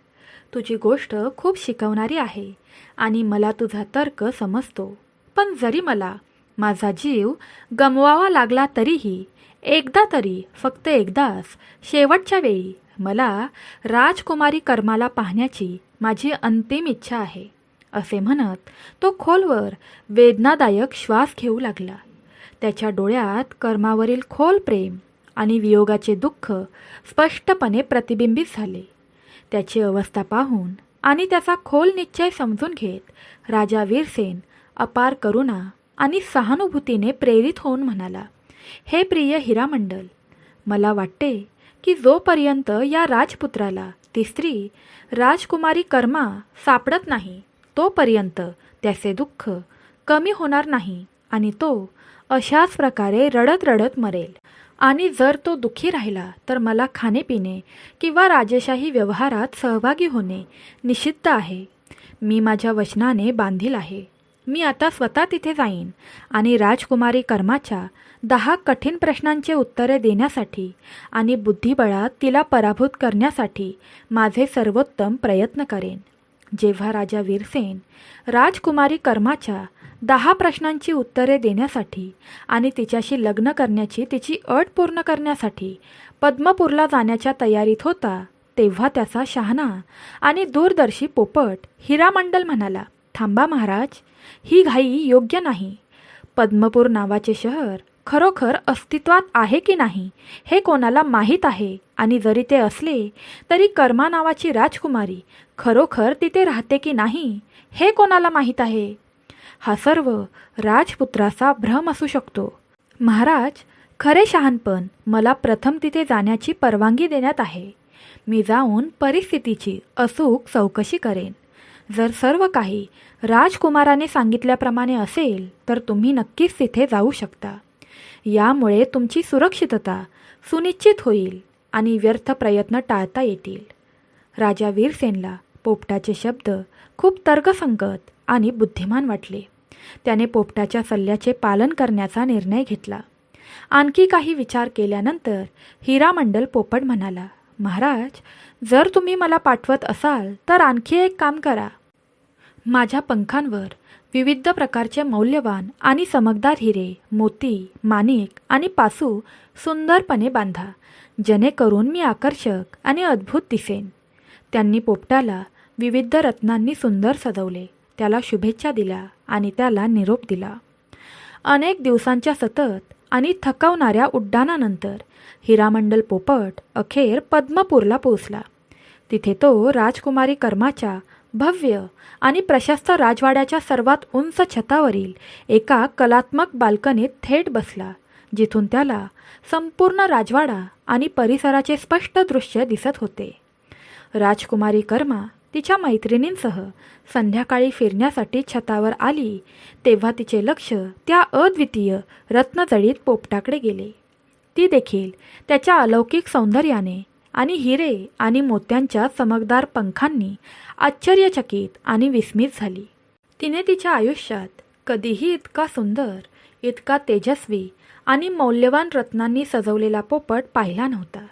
तुझी गोष्ट खूप शिकवणारी आहे आणि मला तुझा तर्क समजतो. पण जरी मला माझा जीव गमवावा लागला तरीही एकदा तरी, फक्त एकदाच, शेवटच्या वेळी मला राजकुमारी कर्माला पाहण्याची माझी अंतिम इच्छा आहे. असे म्हणत तो खोलवर वेदनादायक श्वास घेऊ लागला. त्याच्या डोळ्यात कर्मावरील खोल प्रेम आणि वियोगाचे दुःख स्पष्टपणे प्रतिबिंबित झाले. त्याची अवस्था पाहून आणि त्याचा खोल निश्चय समजून घेत राजा वीरसेन अपार करुणा आणि सहानुभूतीने प्रेरित होऊन म्हणाला, हे प्रिय हिरामंडल, मला वाटते की जोपर्यंत या राजपुत्राला ती स्त्री राजकुमारी कर्मा सापडत नाही तोपर्यंत त्याचे दुःख कमी होणार नाही आणि तो अशाच प्रकारे रडत रडत मरेल. आणि जर तो दुःखी राहिला तर मला खाणेपिणे किंवा राजेशाही व्यवहारात सहभागी होणे निषिद्ध आहे. मी माझ्या वचनाने बांधील आहे. मी आता स्वतः तिथे जाईन आणि राजकुमारी कर्माच्या 10 कठीण प्रश्नांचे उत्तरे देण्यासाठी आणि बुद्धिबळात तिला पराभूत करण्यासाठी माझे सर्वोत्तम प्रयत्न करेन. जेव्हा राजा वीरसेन राजकुमारी कर्माच्या 10 प्रश्नांची उत्तरे देण्यासाठी आणि तिच्याशी लग्न करण्याची तिची अट पूर्ण करण्यासाठी पद्मपूरला जाण्याच्या तयारीत होता, तेव्हा त्याचा शहाणा आणि दूरदर्शी पोपट हिरामंडल म्हणाला, थांबा महाराज, ही घाई योग्य नाही. पद्मपूर नावाचे शहर खरोखर अस्तित्वात आहे की नाही हे कोणाला माहीत आहे, आणि जरी ते असले तरी कर्मा नावाची राजकुमारी खरोखर तिथे राहते की नाही हे कोणाला माहीत आहे. हा सर्व राजपुत्राचा भ्रम असू शकतो. महाराज, खरे शहाणपण मला प्रथम तिथे जाण्याची परवानगी देण्यात आहे. मी जाऊन परिस्थितीची अचूक चौकशी करेन. जर सर्व काही राजकुमाराने सांगितल्याप्रमाणे असेल तर तुम्ही नक्कीच तिथे जाऊ शकता. यामुळे तुमची सुरक्षितता सुनिश्चित होईल आणि व्यर्थ प्रयत्न टाळता येतील. राजा वीरसेनला पोपटाचे शब्द खूप तर्कसंगत आणि बुद्धिमान वाटले. त्याने पोपटाच्या सल्ल्याचे पालन करण्याचा निर्णय घेतला. आणखी काही विचार केल्यानंतर हिरामंडल पोपट म्हणाला, महाराज, जर तुम्ही मला पाठवत असाल तर आणखी एक काम करा. माझ्या पंखांवर विविध प्रकारचे मौल्यवान आणि चमकदार हिरे, मोती, माणिक आणि पासू सुंदरपणे बांधा, जेणेकरून मी आकर्षक आणि अद्भुत दिसेन. त्यांनी पोपटाला विविध रत्नांनी सुंदर सजवले, त्याला शुभेच्छा दिल्या आणि त्याला निरोप दिला. अनेक दिवसांच्या सतत आणि थकवणाऱ्या उड्डाणानंतर हिरामंडल पोपट अखेर पद्मपूरला पोहोचला. तिथे तो राजकुमारी कर्माच्या भव्य आणि प्रशस्त राजवाड्याच्या सर्वात उंच छतावरील एका कलात्मक बाल्कनीत थेट बसला, जिथून त्याला संपूर्ण राजवाडा आणि परिसराचे स्पष्ट दृश्य दिसत होते. राजकुमारी कर्मा तिच्या मैत्रिणींसह संध्याकाळी फिरण्यासाठी छतावर आली तेव्हा तिचे लक्ष त्या अद्वितीय रत्नजडीत पोपटाकडे गेले. ती देखील त्याच्या अलौकिक सौंदर्याने आणि हिरे आणि मोत्यांच्या चमकदार पंखांनी आश्चर्यचकित आणि विस्मित झाली. तिने तिच्या आयुष्यात कधीही इतका सुंदर, इतका तेजस्वी आणि मौल्यवान रत्नांनी सजवलेला पोपट पाहिला नव्हता.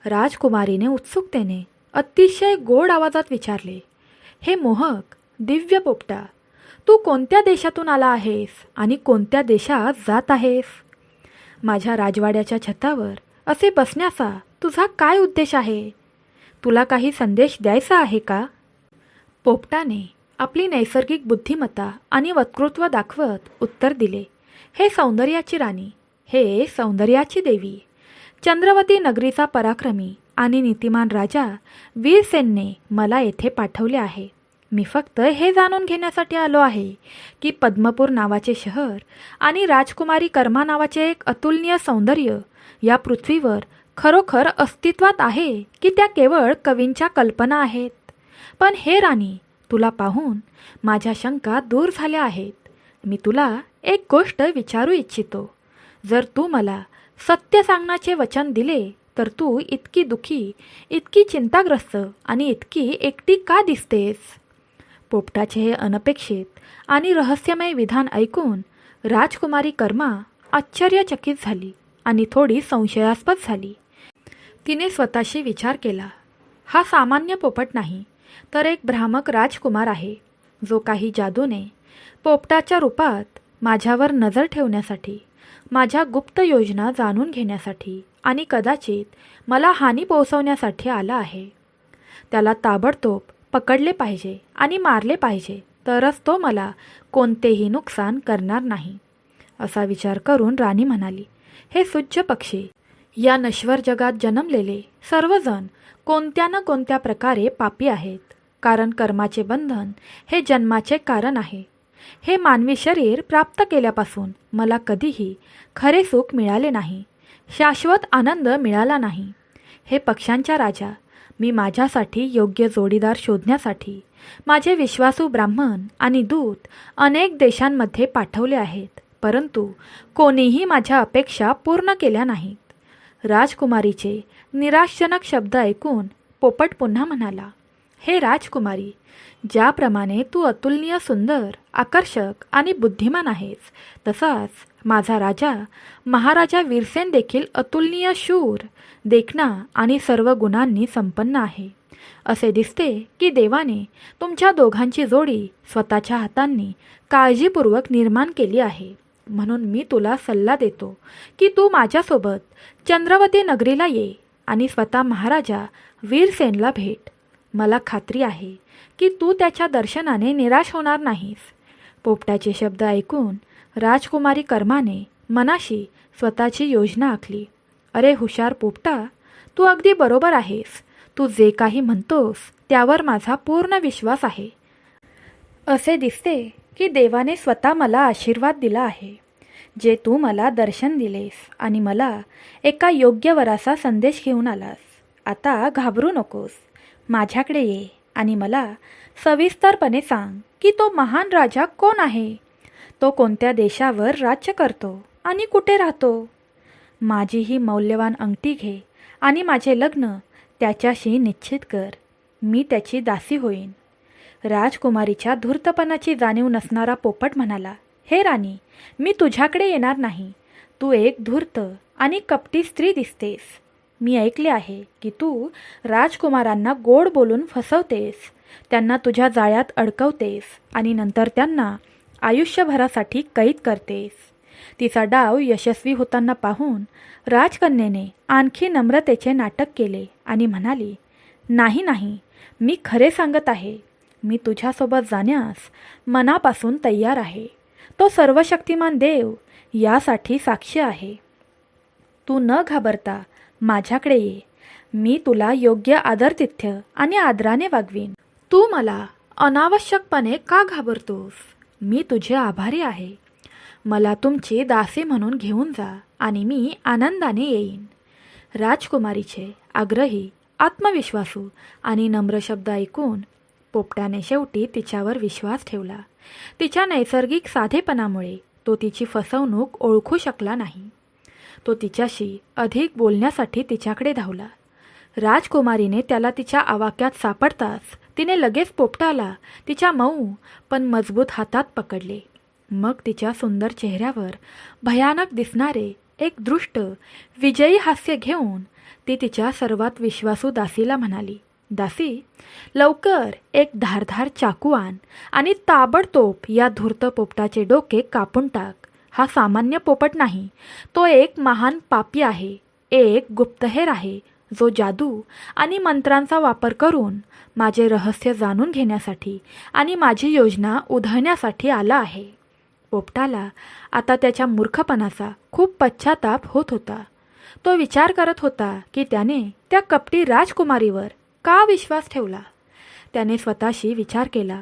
राजकुमारीने उत्सुकतेने अतिशय गोड आवाजात विचारले, हे मोहक दिव्य पोपटा, तू कोणत्या देशातून आला आहेस आणि कोणत्या देशात जात आहेस? माझ्या राजवाड्याच्या छतावर असे बसण्याचा तुझा काय उद्देश आहे? तुला काही संदेश द्यायचा आहे का? पोपटाने आपली नैसर्गिक बुद्धिमत्ता आणि वक्तृत्व दाखवत उत्तर दिले, हे सौंदर्याची राणी, हे सौंदर्याची देवी, चंद्रवती नगरीचा पराक्रमी आणि नीतिमान राजा वीरसेनने मला येथे पाठवले आहे. मी फक्त हे जाणून घेण्यासाठी आलो आहे की पद्मपूर नावाचे शहर आणि राजकुमारी कर्मा नावाचे एक अतुलनीय सौंदर्य या पृथ्वीवर खरोखर अस्तित्वात आहे की त्या केवळ कवींच्या कल्पना आहेत. पण हे राणी, तुला पाहून माझ्या शंका दूर झाल्या आहेत. मी तुला एक गोष्ट विचारू इच्छितो. जर तू मला सत्य सांगण्याचे वचन दिले तर तू इतकी दुःखी, इतकी चिंताग्रस्त आणि इतकी एकटी का दिसतेस? पोपटाचे हे अनपेक्षित आणि रहस्यमय विधान ऐकून राजकुमारी कर्मा आश्चर्यचकित झाली आणि थोडी संशयास्पद झाली. तिने स्वतःशी विचार केला, हा सामान्य पोपट नाही तर एक भ्रामक राजकुमार आहे, जो काही जादूने पोपटाच्या रूपात माझ्यावर नजर ठेवण्यासाठी, माझ्या गुप्त योजना जाणून घेण्यासाठी आणि कदाचित मला हानी पोहोचवण्यासाठी आला आहे. त्याला ताबडतोब पकडले पाहिजे आणि मारले पाहिजे, तरच तो मला कोणतेही नुकसान करणार नाही. असा विचार करून राणी म्हणाली, हे सुज्ज पक्षी, या नश्वर जगात जन्मलेले सर्वजण कोणत्या ना कोणत्या प्रकारे पापी आहेत, कारण कर्माचे बंधन हे जन्माचे कारण आहे. हे मानवी शरीर प्राप्त केल्यापासून मला कधीही खरे सुख मिळाले नाही, शाश्वत आनंद मिळाला नाही. हे पक्ष्यांच्या राजा, मी माझ्यासाठी योग्य जोडीदार शोधण्यासाठी माझे विश्वासू ब्राह्मण आणि दूत अनेक देशांमध्ये पाठवले आहेत, परंतु कोणीही माझ्या अपेक्षा पूर्ण केल्या नाहीत. राजकुमारीचे निराशजनक शब्द ऐकून पोपट पुन्हा म्हणाला, हे राजकुमारी, ज्याप्रमाणे तू अतुलनीय सुंदर, आकर्षक आणि बुद्धिमान आहेस, तसाच माझा राजा महाराजा वीरसेन देखील अतुलनीय शूर, देखणा आणि सर्व गुणांनी संपन्न आहे. असे दिसते की देवाने तुमच्या दोघांची जोडी स्वतःच्या हातांनी काळजीपूर्वक निर्माण केली आहे. म्हणून मी तुला सल्ला देतो की तू माझ्यासोबत चंद्रवती नगरीला ये आणि स्वतः महाराजा वीरसेनला भेट. मला खात्री आहे की तू त्याच्या दर्शनाने निराश होणार नाहीस. पोपटाचे शब्द ऐकून राजकुमारी कर्माने मनाशी स्वतःची योजना आखली. अरे हुशार पोपटा, तू अगदी बरोबर आहेस. तू जे काही म्हणतोस त्यावर माझा पूर्ण विश्वास आहे. असे दिसते की देवाने स्वतः मला आशीर्वाद दिला आहे. जे तू मला दर्शन दिलेस आणि मला एका योग्य वराचा संदेश घेऊन आलास. आता घाबरू नकोस. माझ्याकडे ये आणि मला सविस्तरपणे सांग की तो महान राजा कोण आहे, तो कोणत्या देशावर राज्य करतो आणि कुठे राहतो. माझी ही मौल्यवान अंगठी घे आणि माझे लग्न त्याच्याशी निश्चित कर. मी त्याची दासी होईन. राजकुमारीच्या धूर्तपणाची जाणीव नसणारा पोपट म्हणाला, हे राणी, मी तुझ्याकडे येणार नाही. तू एक धूर्त आणि कपटी स्त्री दिसतेस. मी ऐकले आहे की तू राजकुमारांना गोड बोलून फसवतेस, त्यांना तुझ्या जाळ्यात अडकवतेस आणि नंतर त्यांना आयुष्यभरासाठी कैद करतेस. तिचा डाव यशस्वी होताना पाहून राजकन्येने आणखी नम्रतेचे नाटक केले आणि म्हणाली, नाही नाही, मी खरे सांगत आहे. मी तुझ्यासोबत जाण्यास मनापासून तयार आहे. तो सर्वशक्तिमान देव यासाठी साक्षी आहे. तू न घाबरता माझ्याकडे ये. मी तुला योग्य आदरातिथ्य आणि आदराने वागवीन. तू मला अनावश्यकपणे का घाबरतोस? मी तुझे आभारी आहे. मला तुमची दासी म्हणून घेऊन जा आणि मी आनंदाने येईन. राजकुमारीचे आग्रही, आत्मविश्वासू आणि नम्र शब्द ऐकून पोपटाने शेवटी तिच्यावर विश्वास ठेवला. तिच्या नैसर्गिक साधेपणामुळे तो तिची फसवणूक ओळखू शकला नाही. तो तिच्याशी अधिक बोलण्यासाठी तिच्याकडे धावला. राजकुमारीने त्याला तिच्या आवाक्यात सापडताच तिने लगेच पोपटाला तिच्या मऊ पण मजबूत हातात पकडले. मग तिच्या सुंदर चेहऱ्यावर भयानक दिसणारे एक दृष्ट विजयी हास्य घेऊन ती तिच्या सर्वात विश्वासू दासीला म्हणाली, दासी, लवकर एक धारधार चाकू आण आणि ताबडतोब या धूर्त पोपटाचे डोके कापून टाक. हा सामान्य पोपट नाही, तो एक महान पापी आहे, एक गुप्तहेर आहे, जो जादू आणि मंत्रांचा वापर करून माझे रहस्य जाणून घेण्यासाठी आणि माझी योजना उधळण्यासाठी आला आहे. पोपटाला आता त्याच्या मूर्खपणाचा खूप पश्चाताप होत होता. तो विचार करत होता की त्याने त्या कपटी राजकुमारीवर का विश्वास ठेवला. त्याने स्वतःशी विचार केला,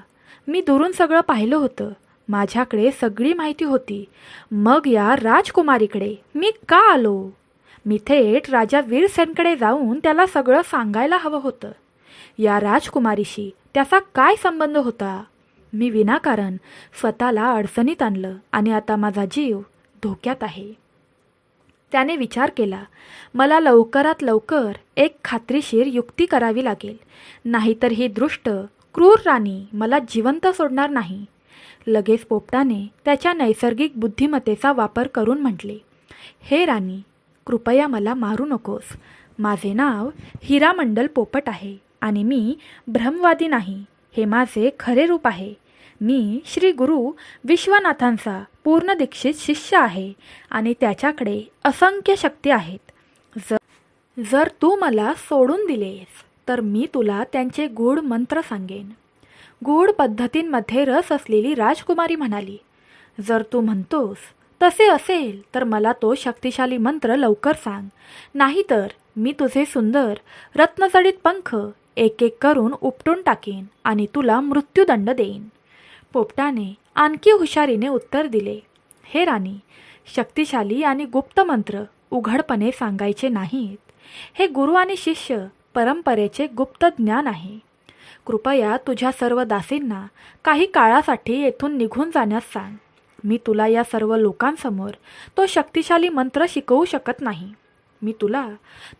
मी दुरून सगळं पाहिलं होतं. माझ्याकडे सगळी माहिती होती. मग या राजकुमारीकडे मी का आलो? मी थेट राजा वीरसेनकडे जाऊन त्याला सगळं सांगायला हवं होतं. या राजकुमारीशी त्याचा काय संबंध होता? मी विनाकारण स्वतःला अडचणीत आणलं आणि आता माझा जीव धोक्यात आहे. त्याने विचार केला, मला लवकरात लवकर एक खात्रीशीर युक्ती करावी लागेल, नाहीतर ही दृष्ट क्रूर राणी मला जिवंत सोडणार नाही. लगेच पोपटाने त्याच्या नैसर्गिक बुद्धिमत्तेचा वापर करून म्हटले, हे राणी, कृपया मला मारू नकोस. माझे नाव हिरामंडल पोपट आहे आणि मी भ्रमवादी नाही. हे माझे खरे रूप आहे. मी श्री गुरु विश्वनाथांचा पूर्ण दीक्षित शिष्य आहे आणि त्याच्याकडे असंख्य शक्ती आहेत. जर तू मला सोडून दिलेस तर मी तुला त्यांचे गूढ मंत्र सांगेन. गूढ पद्धतींमध्ये रस असलेली राजकुमारी म्हणाली, जर तू म्हणतोस तसे असेल तर मला तो शक्तिशाली मंत्र लवकर सांग, नाहीतर मी तुझे सुंदर रत्नजडित पंख एक एक करून उपटून टाकेन आणि तुला मृत्यूदंड देईन. पोपटाने आणखी हुशारीने उत्तर दिले, हे राणी, शक्तिशाली आणि गुप्त मंत्र उघडपणे सांगायचे नाहीत. हे गुरु आणि शिष्य परंपरेचे गुप्त ज्ञान आहे. कृपया तुझ्या सर्व दासींना काही काळासाठी येथून निघून जाण्यास सांग. मी तुला या सर्व लोकांसमोर तो शक्तिशाली मंत्र शिकवू शकत नाही. मी तुला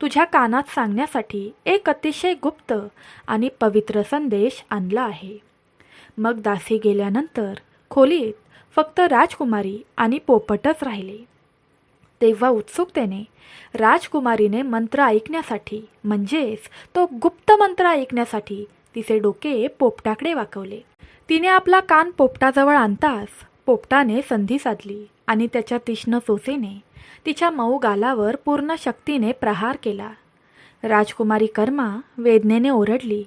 तुझ्या कानात सांगण्यासाठी एक अतिशय गुप्त आणि पवित्र संदेश आणला आहे. मग दासी गेल्यानंतर खोलीत फक्त राजकुमारी आणि पोपटच राहिले. तेव्हा उत्सुकतेने राजकुमारीने मंत्र ऐकण्यासाठी, म्हणजेच तो गुप्त मंत्र ऐकण्यासाठी तिचे डोके पोपटाकडे वाकवले. तिने आपला कान पोपटाजवळ आणताच पोपटाने संधी साधली आणि त्याच्या तीक्ष्ण चोचीने तिच्या मऊ गालावर पूर्ण शक्तीने प्रहार केला. राजकुमारी कर्मा वेदनेने ओरडली.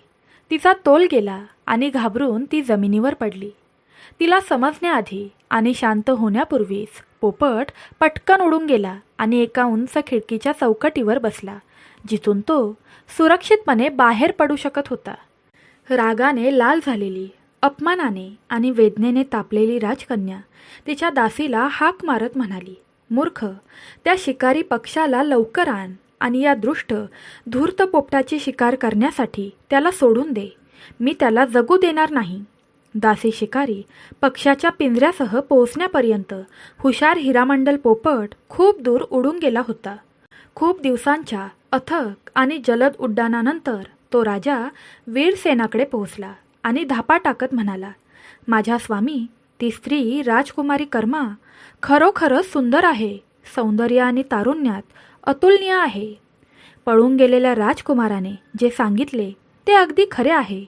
तिचा तोल गेला आणि घाबरून ती जमिनीवर पडली. तिला समजण्याआधी आणि शांत होण्यापूर्वीच पोपट पटकन उडून गेला आणि एका उंच खिडकीच्या चौकटीवर बसला, जिथून तो सुरक्षितपणे बाहेर पडू शकत होता. रागाने लाल झालेली, अपमानाने आणि वेदनेने तापलेली राजकन्या तिच्या दासीला हाक मारत म्हणाली, मूर्ख, त्या शिकारी पक्षाला लवकर आण आणि या दृष्ट धूर्त पोपटाची शिकार करण्यासाठी त्याला सोडून दे. मी त्याला जगू देणार नाही. दासी शिकारी पक्षाच्या पिंजऱ्यासह पोहोचण्यापर्यंत हुशार हिरामंडल पोपट खूप दूर उडून गेला होता. खूप दिवसांच्या अथक आणि जलद उड्डाणानंतर तो राजा वीरसेनाकडे पोहोचला आणि धापा टाकत म्हणाला, माझ्या स्वामी, ती स्त्री राजकुमारी कर्मा खरोखरच सुंदर आहे. सौंदर्य आणि तारुण्यात अतुलनीय आहे. पळून गेलेल्या राजकुमाराने जे सांगितले ते अगदी खरे आहे.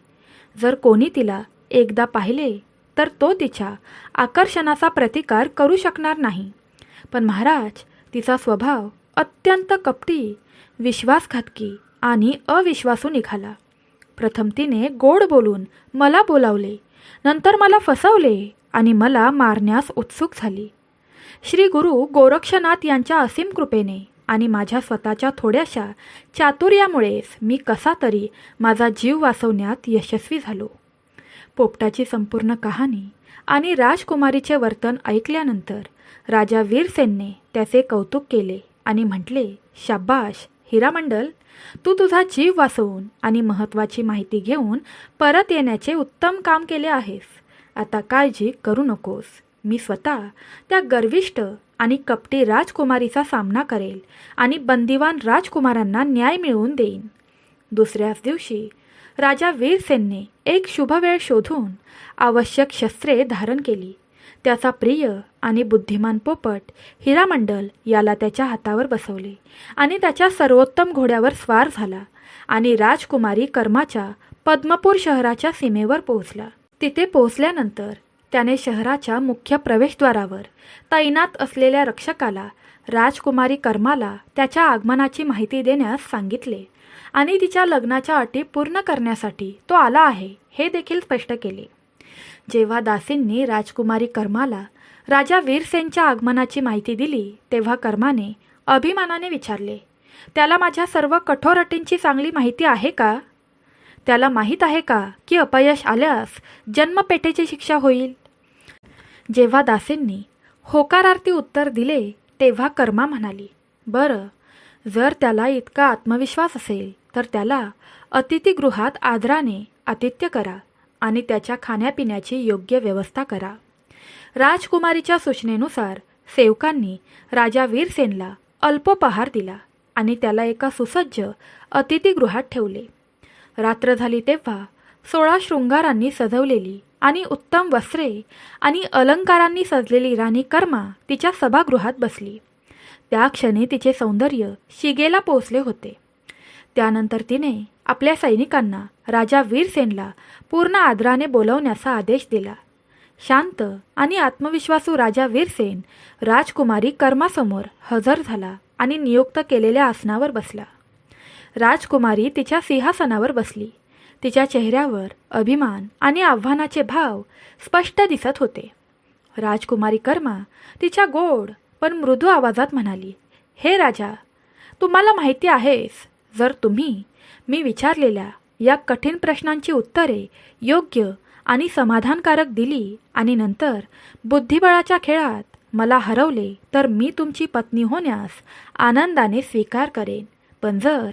जर कोणी तिला एकदा पाहिले तर तो तिच्या आकर्षणाचा प्रतिकार करू शकणार नाही. पण महाराज, तिचा स्वभाव अत्यंत कपटी, विश्वासघातकी आणि अविश्वासू निघाला. प्रथम तिने गोड बोलून मला बोलावले, नंतर मला फसवले आणि मला मारण्यास उत्सुक झाली. श्री गुरु गोरक्षनाथ यांच्या असीम कृपेने आणि माझ्या स्वतःच्या थोड्याशा चातुर्यामुळेच मी कसा तरी माझा जीव वाचवण्यात यशस्वी झालो. पोपटाची संपूर्ण कहाणी आणि राजकुमारीचे वर्तन ऐकल्यानंतर राजा वीरसेनने त्याचे कौतुक केले आणि म्हटले, शाब्बाश हिरामंडल, तू तुझा जीव वाचवून आणि महत्त्वाची माहिती घेऊन परत येण्याचे उत्तम काम केले आहेस. आता काळजी करू नकोस. मी स्वतः त्या गर्विष्ठ आणि कपटी राजकुमारीचा सामना करेल आणि बंदिवान राजकुमारांना न्याय मिळवून देईन. दुसऱ्याच दिवशी राजा वीरसेनने एक शुभ वेळ शोधून आवश्यक शस्त्रे धारण केली. त्याचा प्रिय आणि बुद्धिमान पोपट हिरामंडल याला त्याच्या हातावर बसवले आणि त्याच्या सर्वोत्तम घोड्यावर स्वार झाला आणि राजकुमारी कर्माच्या पद्मपूर शहराच्या सीमेवर पोहोचला. तिथे पोहोचल्यानंतर त्याने शहराच्या मुख्य प्रवेशद्वारावर तैनात असलेल्या रक्षकाला राजकुमारी कर्माला त्याच्या आगमनाची माहिती देण्यास सांगितले आणि तिच्या लग्नाच्या अटी पूर्ण करण्यासाठी तो आला आहे हे देखील स्पष्ट केले. जेव्हा दासींनी राजकुमारी कर्माला राजा वीरसेनच्या आगमनाची माहिती दिली तेव्हा कर्माने अभिमानाने विचारले, त्याला माझ्या सर्व कठोर अटींची चांगली माहिती आहे का? त्याला माहीत आहे का की अपयश आल्यास जन्मपेठेची शिक्षा होईल? जेव्हा दासींनी होकारार्थी उत्तर दिले तेव्हा कर्मा म्हणाली, बरं, जर त्याला इतका आत्मविश्वास असेल तर त्याला अतिथीगृहात आदराने आतिथ्य करा आणि त्याच्या खाण्यापिण्याची योग्य व्यवस्था करा. राजकुमारीच्या सूचनेनुसार सेवकांनी राजा वीरसेनला अल्पोपहार दिला आणि त्याला एका सुसज्ज अतिथीगृहात ठेवले. रात्र झाली तेव्हा 16 शृंगारांनी सजवलेली आणि उत्तम वस्त्रे आणि अलंकारांनी सजलेली राणी कर्मा तिच्या सभागृहात बसली. त्या क्षणी तिचे सौंदर्य शिगेला पोहोचले होते. त्यानंतर तिने आपल्या सैनिकांना राजा वीरसेनला पूर्ण आदराने बोलवण्याचा आदेश दिला. शांत आणि आत्मविश्वासू राजा वीरसेन राजकुमारी कर्मासमोर हजर झाला आणि नियुक्त केलेल्या आसनावर बसला. राजकुमारी तिच्या सिंहासनावर बसली. तिच्या चेहऱ्यावर अभिमान आणि आव्हानाचे भाव स्पष्ट दिसत होते. राजकुमारी कर्मा तिच्या गोड पण मृदू आवाजात म्हणाली, हे राजा, तुम्हाला माहिती आहेच, जर तुम्ही मी विचारलेल्या या कठीण प्रश्नांची उत्तरे योग्य आणि समाधानकारक दिली आणि नंतर बुद्धिबळाच्या खेळात मला हरवले तर मी तुमची पत्नी होण्यास आनंदाने स्वीकार करेन. पण जर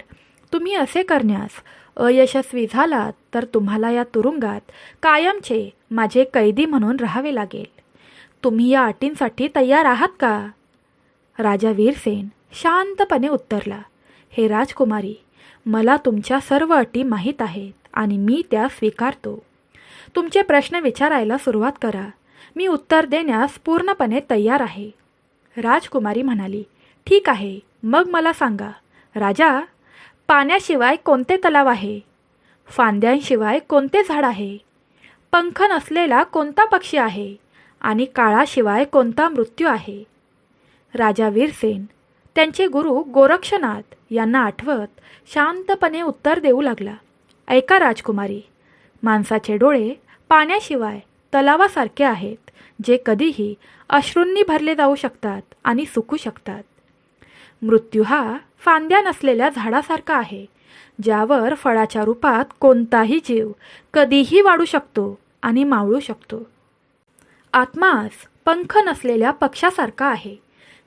तुम्ही असे करण्यास अयशस्वी झालात तर तुम्हाला या तुरुंगात कायमचे माझे कैदी म्हणून राहावे लागेल. तुम्ही या अटींसाठी तयार आहात का? राजा वीरसेन शांतपणे उत्तरला, हे राजकुमारी, मला तुमच्या सर्व अटी माहीत आहेत आणि मी त्या स्वीकारतो. तुमचे प्रश्न विचारायला सुरुवात करा. मी उत्तर देण्यास पूर्णपणे तयार आहे. राजकुमारी म्हणाली, ठीक आहे, मग मला सांगा. राजा, पाण्याशिवाय कोणते तलाव आहे? फांद्यांशिवाय कोणते झाड आहे? पंख नसलेला कोणता पक्षी आहे? आणि काळाशिवाय कोणता मृत्यू आहे? राजा वीरसेन त्यांचे गुरु गोरक्षनाथ यांना आठवत शांतपणे उत्तर देऊ लागला, ऐका राजकुमारी, माणसाचे डोळे पाण्याशिवाय तलावासारखे आहेत, जे कधीही अश्रूंनी भरले जाऊ शकतात आणि सुकू शकतात. मृत्यू हा फांद्या नसलेल्या झाडासारखा आहे, ज्यावर फळाच्या रूपात कोणताही जीव कधीही वाढू शकतो आणि मावळू शकतो. आत्मास पंख नसलेल्या पक्षासारखा आहे,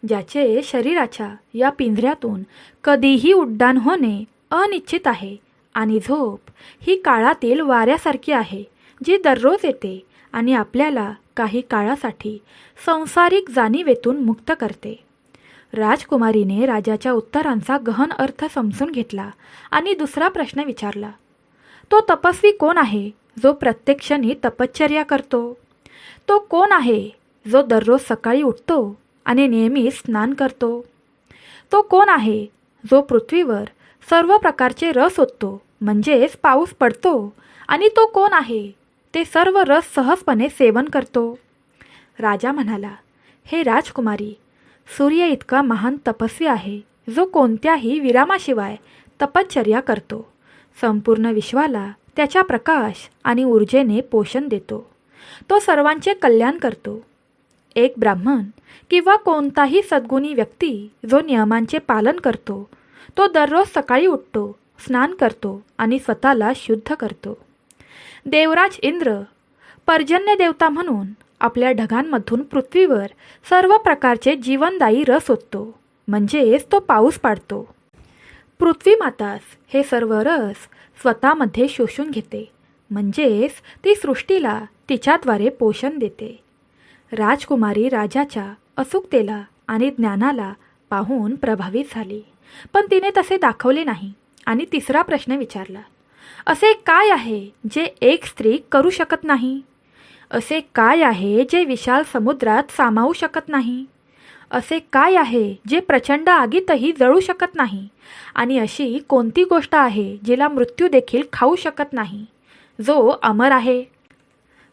ज्याचे शरीराच्या या पिंजऱ्यातून कधीही उड्डाण होणे अनिश्चित आहे. आणि झोप ही काळातील वाऱ्यासारखी आहे, जी दररोज येते आणि आपल्याला काही काळासाठी संसारिक जाणीवेतून मुक्त करते. राजकुमारीने राजाच्या उत्तरांचा गहन अर्थ समजून घेतला आणि दुसरा प्रश्न विचारला, तो तपस्वी कोण आहे जो प्रत्येक क्षणी तपश्चर्या करतो? तो कोण आहे जो दररोज सकाळी उठतो आणि नेहमी स्नान करतो? तो कोण आहे जो पृथ्वीवर सर्व प्रकारचे रस ओततो, म्हणजेच पाऊस पडतो? आणि तो कोण आहे ते सर्व रस सहजपणे सेवन करतो? राजा म्हणाला, हे राजकुमारी, सूर्य इतका महान तपस्वी आहे, जो कोणत्याही विरामाशिवाय तपश्चर्या करतो. संपूर्ण विश्वाला त्याच्या प्रकाश आणि ऊर्जेने पोषण देतो. तो सर्वांचे कल्याण करतो. एक ब्राह्मण किंवा कोणताही सद्गुणी व्यक्ती जो नियमांचे पालन करतो, तो दररोज सकाळी उठतो, स्नान करतो आणि स्वतःला शुद्ध करतो. देवराज इंद्र पर्जन्य देवता म्हणून आपल्या ढगांमधून पृथ्वीवर सर्व प्रकारचे जीवनदायी रस ओततो, म्हणजेच तो पाऊस पाडतो. पृथ्वी मातास हे सर्व रस स्वतःमध्ये शोषून घेते, म्हणजेच ती सृष्टीला तिच्याद्वारे पोषण देते. राजकुमारी राजाच्या अचूकतेला आणि ज्ञानाला पाहून प्रभावित झाली, पण तिने तसे दाखवले नाही आणि तिसरा प्रश्न विचारला, असे काय आहे जे एक स्त्री करू शकत नाही? असे काय आहे जे विशाल समुद्रात सामावू शकत नाही? असे काय आहे जे प्रचंड आगीतही जळू शकत नाही? आणि अशी कोणती गोष्ट आहे जिला मृत्यू देखील खाऊ शकत नाही, जो अमर आहे?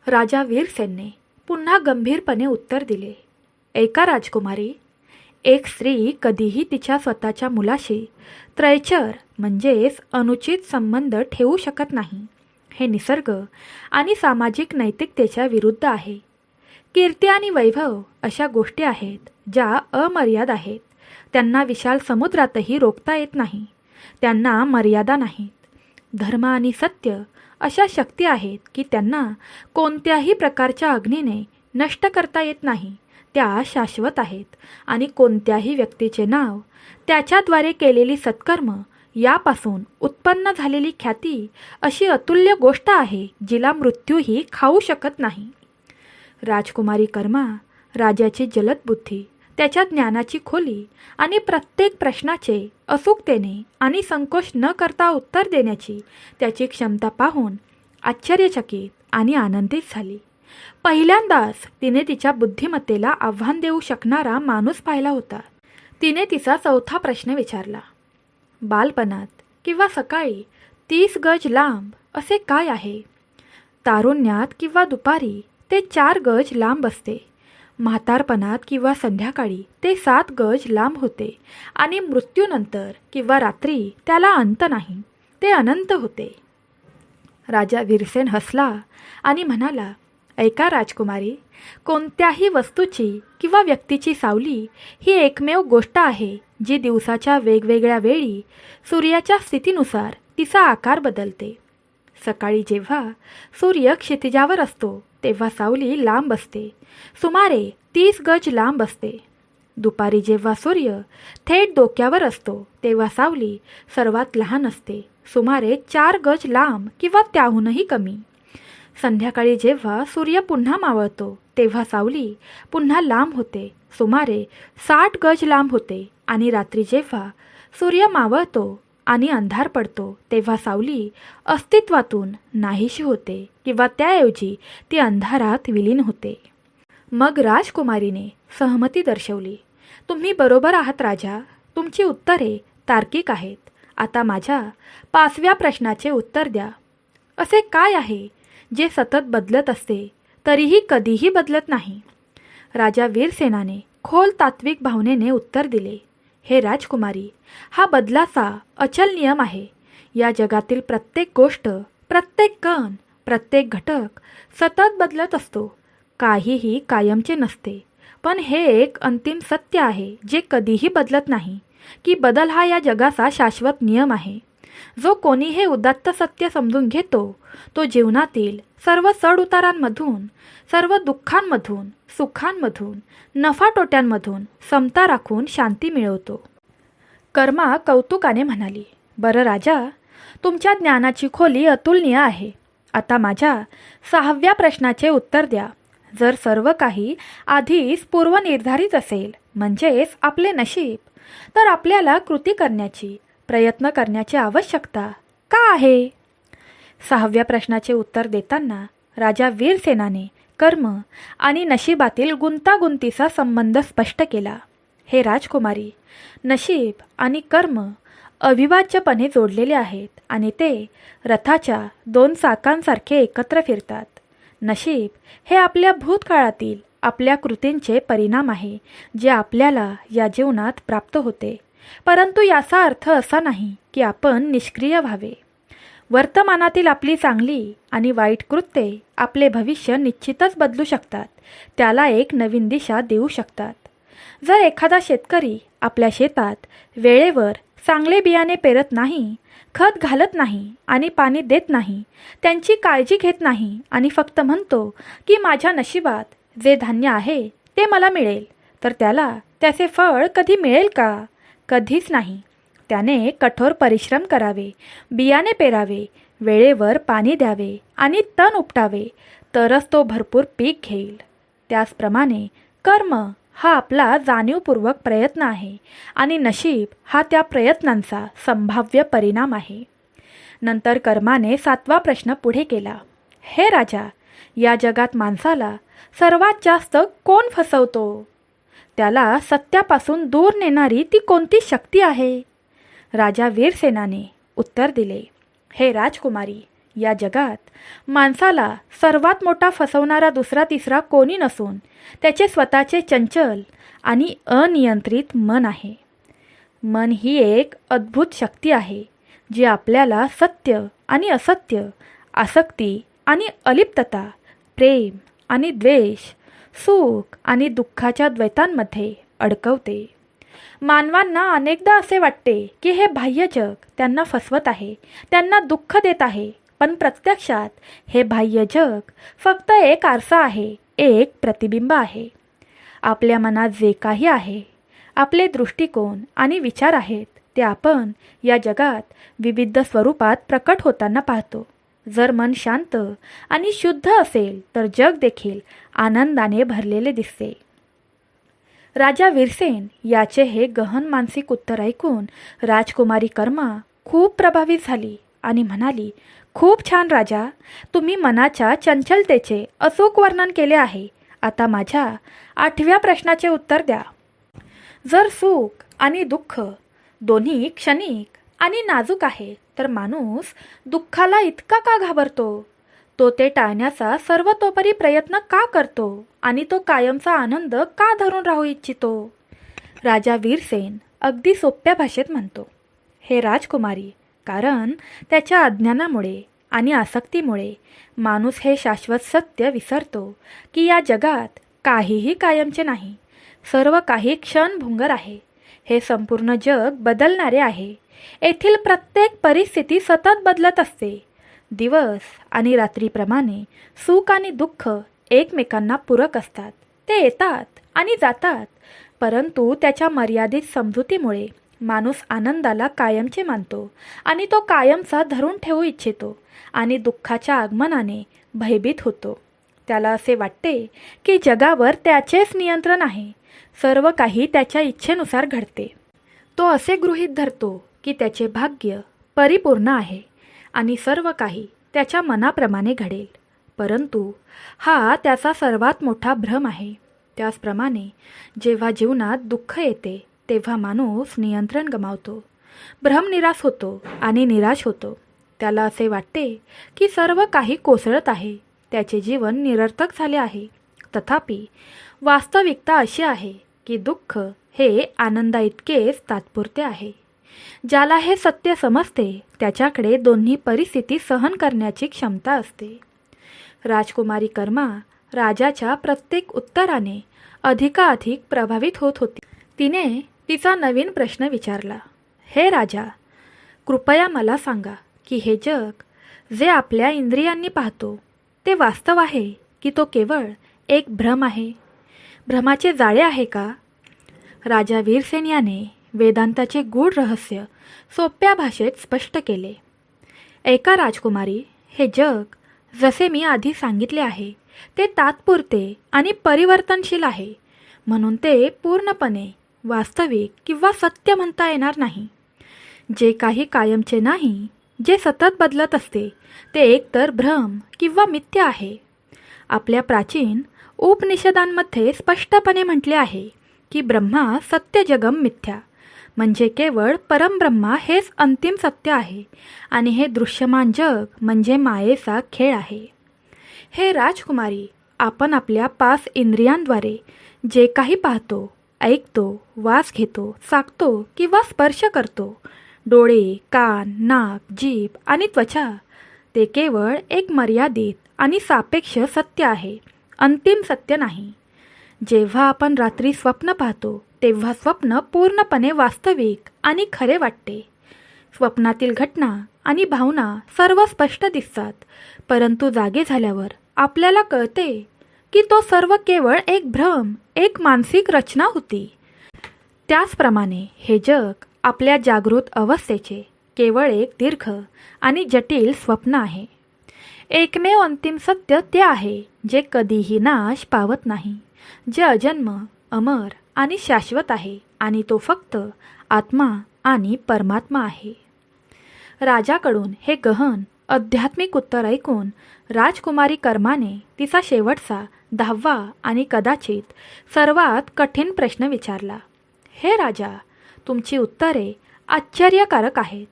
राजा वीरसेनने पुन्हा गंभीरपणे उत्तर दिले, ऐका राजकुमारी, एक स्त्री कधीही तिच्या स्वतःच्या मुलाशी त्रयचर म्हणजेच अनुचित संबंध ठेवू शकत नाही. हे निसर्ग आणि सामाजिक नैतिकतेच्या विरुद्ध आहे. कीर्ती आणि वैभव अशा गोष्टी आहेत ज्या अमर्याद आहेत. त्यांना विशाल समुद्रातही रोखता येत नाही. त्यांना मर्यादा नाहीत. धर्म आणि सत्य अशा शक्ती आहेत की त्यांना कोणत्याही प्रकारच्या अग्नीने नष्ट करता येत नाही. त्या शाश्वत आहेत आणि कोणत्याही व्यक्तीचे नाव, त्याच्याद्वारे केलेली सत्कर्म यापासून उत्पन्न झालेली ख्याती अशी अतुल्य गोष्ट आहे जिला मृत्यूही खाऊ शकत नाही. राजकुमारी कर्मा राजाची जलद बुद्धी, त्याच्या ज्ञानाची खोली आणि प्रत्येक प्रश्नाचे अचूकतेने आणि संकोच न करता उत्तर देण्याची त्याची क्षमता पाहून आश्चर्यचकित आणि आनंदित झाली. पहिल्यांदाच तिने तिच्या बुद्धिमत्तेला आव्हान देऊ शकणारा माणूस पाहिला होता. तिने तिचा चौथा प्रश्न विचारला, बालपणात किंवा सकाळी 30 गज लांब असे काय आहे? तारुण्यात किंवा दुपारी ते 4 गज लांब असते. म्हातारपणात किंवा संध्याकाळी ते 7 गज लांब होते आणि मृत्यूनंतर किंवा रात्री त्याला अंत नाही, ते अनंत होते. राजा वीरसेन हसला आणि म्हणाला, ऐका राजकुमारी, कोणत्याही वस्तूची किंवा व्यक्तीची सावली ही एकमेव गोष्ट आहे जी दिवसाच्या वेगवेगळ्या वेळी सूर्याच्या स्थितीनुसार तिचा आकार बदलते. सकाळी जेव्हा सूर्य क्षितिजावर असतो तेव्हा सावली लांब असते, सुमारे 30 गज लांब असते. दुपारी जेव्हा सूर्य थेट डोक्यावर असतो तेव्हा सावली सर्वात लहान असते, सुमारे 4 गज लांब किंवा त्याहूनही कमी. संध्याकाळी जेव्हा सूर्य पुन्हा मावळतो तेव्हा सावली पुन्हा लांब होते, सुमारे 60 गज लांब होते. आणि रात्री जेव्हा सूर्य मावळतो आणि अंधार पडतो तेव्हा सावली अस्तित्वातून नाहीशी होते किंवा त्याऐवजी ती अंधारात विलीन होते. मग राजकुमारीने सहमती दर्शवली. तुम्ही बरोबर आहात राजा, तुमची उत्तरे तार्किक आहेत. आता माझ्या 5व्या प्रश्नाचे उत्तर द्या. असे काय आहे जे सतत बदलत असते तरीही कधीही बदलत नाही? राजा वीरसेनाने खोल तात्विक भावनेने उत्तर दिले. हे राजकुमारी, हा बदलाचा अचल नियम आहे. या जगातील प्रत्येक गोष्ट, प्रत्येक कण, प्रत्येक घटक सतत बदलत असतो. काहीही कायमचे नसते. पण हे एक अंतिम सत्य आहे जे कधीही बदलत नाही की बदल हा या जगाचा शाश्वत नियम आहे. जो कोणी हे उदात्त सत्य समजून घेतो तो जीवनातील सर्व चढउतारांमधून, सर्व दुःखांमधून, सुखांमधून, नफातोट्यांमधून समता राखून शांती मिळवतो. कर्मा कौतुकाने म्हणाली, बरं राजा, तुमच्या ज्ञानाची खोली अतुलनीय आहे. आता माझ्या 6व्या प्रश्नाचे उत्तर द्या. जर सर्व काही आधीच पूर्वनिर्धारित असेल, म्हणजेच आपले नशीब, तर आपल्याला कृती करण्याची, प्रयत्न करण्याची आवश्यकता का आहे? 6व्या प्रश्नाचे उत्तर देताना राजा वीरसेनाने कर्म आणि नशिबातील गुंतागुंतीचा संबंध स्पष्ट केला. हे राजकुमारी, नशीब आणि कर्म अविभाज्यपणे जोडलेले आहेत आणि ते रथाच्या 2 चाकांसारखे एकत्र फिरतात. नशीब हे आपल्या भूतकाळातील आपल्या कृतींचे परिणाम आहे जे आपल्याला या जीवनात प्राप्त होते. परंतु याचा अर्थ असा नाही की आपण निष्क्रिय व्हावे. वर्तमानातील आपली चांगली आणि वाईट कृत्ये आपले भविष्य निश्चितच बदलू शकतात, त्याला एक नवीन दिशा देऊ शकतात. जर एखादा शेतकरी आपल्या शेतात वेळेवर चांगले बियाणे पेरत नाही, खत घालत नाही आणि पाणी देत नाही, त्यांची काळजी घेत नाही आणि फक्त म्हणतो की माझ्या नशिबात जे धान्य आहे ते मला मिळेल, तर त्याला त्याचे फळ कधी मिळेल का? कधीच नाही. त्याने कठोर परिश्रम करावे, बियाणे पेरावे, वेळेवर पाणी द्यावे आणि तण उपटावे, तरच तो भरपूर पीक घेईल. त्याचप्रमाणे कर्म हा आपला जाणीवपूर्वक प्रयत्न आहे आणि नशीब हा त्या प्रयत्नांचा संभाव्य परिणाम आहे. नंतर कर्माने 7वा प्रश्न पुढे केला. हे राजा, या जगात माणसाला सर्वात जास्त कोण फसवतो? त्याला सत्यापासून दूर नेणारी ती कोणती शक्ती आहे? राजा वीरसेनाने उत्तर दिले. हे राजकुमारी, या जगात माणसाला सर्वात मोठा फसवणारा दुसरा तिसरा कोणी नसून त्याचे स्वतःचे चंचल आणि अनियंत्रित मन आहे. मन ही एक अद्भुत शक्ती आहे जी आपल्याला सत्य आणि असत्य, आसक्ती आणि अलिप्तता, प्रेम आणि द्वेष, सुख आणि दुःखाच्या द्वैतांमध्ये अडकवते. मानवांना अनेकदा असे वाटते की हे बाह्य जग त्यांना फसवत आहे, त्यांना दुःख देत आहे. पण प्रत्यक्षात हे बाह्य जग फक्त एक आरसा आहे, एक प्रतिबिंब आहे. आपल्या मनात जे काही आहे, आपले दृष्टिकोन आणि विचार आहेत, ते आपण या जगात विविध स्वरूपात प्रकट होताना पाहतो. जर मन शांत आणि शुद्ध असेल तर जग देखील आनंदाने भरलेले दिसते. राजा वीरसेन याचे हे गहन मानसिक उत्तर ऐकून राजकुमारी कर्मा खूप प्रभावित झाली आणि म्हणाली, खूप छान राजा, तुम्ही मनाच्या चंचलतेचे अचूक वर्णन केले आहे. आता माझ्या 8व्या प्रश्नाचे उत्तर द्या. जर सुख आणि दुःख दोन्ही क्षणिक आणि नाजूक आहे, तर माणूस दुःखाला इतका का घाबरतो? तो ते टाळण्याचा सर्वतोपरी प्रयत्न का करतो आणि तो कायमचा आनंद का धरून राहू इच्छितो? राजा वीरसेन अगदी सोप्या भाषेत म्हणतो, हे राजकुमारी, कारण त्याच्या अज्ञानामुळे आणि आसक्तीमुळे माणूस हे शाश्वत सत्य विसरतो की या जगात काहीही कायमचे नाही. सर्व काही क्षणभंगुर आहे. हे संपूर्ण जग बदलणारे आहे. येथील प्रत्येक परिस्थिती सतत बदलत असते. दिवस आणि रात्रीप्रमाणे सुख आणि दुःख एकमेकांना पूरक असतात. ते येतात आणि जातात, परंतु त्याच्या मर्यादित समजुतीमुळे माणूस आनंदाला कायमचे मानतो आणि तो कायमचा धरून ठेवू इच्छितो आणि दुःखाच्या आगमनाने भयभीत होतो. त्याला असे वाटते की जगावर त्याचेच नियंत्रण आहे, सर्व काही त्याच्या इच्छेनुसार घडते. तो असे गृहीत धरतो की त्याचे भाग्य परिपूर्ण आहे आणि सर्व काही त्याच्या मनाप्रमाणे घडेल. परंतु हा त्याचा सर्वात मोठा भ्रम आहे. त्याचप्रमाणे जेव्हा जीवनात दुःख येते तेव्हा माणूस नियंत्रण गमावतो, भ्रमनिरास होतो आणि निराश होतो. त्याला असे वाटते की सर्व काही कोसळत आहे, त्याचे जीवन निरर्थक झाले आहे. तथापि वास्तविकता अशी आहे की दुःख हे आनंदाइतकेच तात्पुरते आहे. ज्याला हे सत्य समजते त्याच्याकडे दोन्ही परिस्थिती सहन करण्याची क्षमता असते. राजकुमारी कर्मा राजाच्या प्रत्येक उत्तराने अधिकाधिक प्रभावित होत होती. तिने तिचा नवीन प्रश्न विचारला, हे राजा, कृपया मला सांगा की हे जग जे आपल्या इंद्रियांनी पाहतो ते वास्तव आहे की तो केवळ एक भ्रम आहे? भ्रमाचे जाळे आहे का? राजा वीरसेन याने वेदांताचे गूढ रहस्य सोप्या भाषेत स्पष्ट केले. ऐका राजकुमारी, हे जग जसे मी आधी सांगितले आहे ते तात्पुरते आणि परिवर्तनशील आहे, म्हणून ते पूर्णपणे वास्तविक किंवा सत्य म्हणता येणार नाही. जे काही कायमचे नाही, जे सतत बदलत असते, ते एकतर भ्रम किंवा मिथ्या आहे. आपल्या प्राचीन उपनिषदांमध्ये स्पष्टपणे म्हटले आहे की ब्रह्मा सत्य जगम मिथ्या, म्हणजे केवळ परमब्रह्मा हेच अंतिम सत्य आहे आणि हे दृश्यमान जग म्हणजे मायेचा खेळ आहे. हे राजकुमारी, आपण आपल्या 5 इंद्रियांद्वारे जे काही पाहतो, ऐकतो, वास घेतो, चाखतो किंवा स्पर्श करतो, डोळे, कान, नाक, जीभ आणि त्वचा, ते केवळ एक मर्यादित आणि सापेक्ष सत्य आहे, अंतिम सत्य नाही. जेव्हा आपण रात्री स्वप्न पाहतो तेव्हा स्वप्न पूर्णपणे वास्तविक आणि खरे वाटते. स्वप्नातील घटना आणि भावना सर्व स्पष्ट दिसतात, परंतु जागे झाल्यावर आपल्याला कळते की तो सर्व केवळ एक भ्रम, एक मानसिक रचना होती. त्याचप्रमाणे हे जग आपल्या जागृत अवस्थेचे केवळ एक दीर्घ आणि जटिल स्वप्न आहे. एकमेव अंतिम सत्य ते आहे जे कधीही नाश पावत नाही, जे अजन्म, अमर आणि शाश्वत आहे, आणि तो फक्त आत्मा आणि परमात्मा आहे. राजाकडून हे गहन आध्यात्मिक उत्तर ऐकून राजकुमारी कर्माने तिचा शेवटचा 10वा आणि कदाचित सर्वात कठीण प्रश्न विचारला. हे राजा, तुमची उत्तरे आश्चर्यकारक आहेत.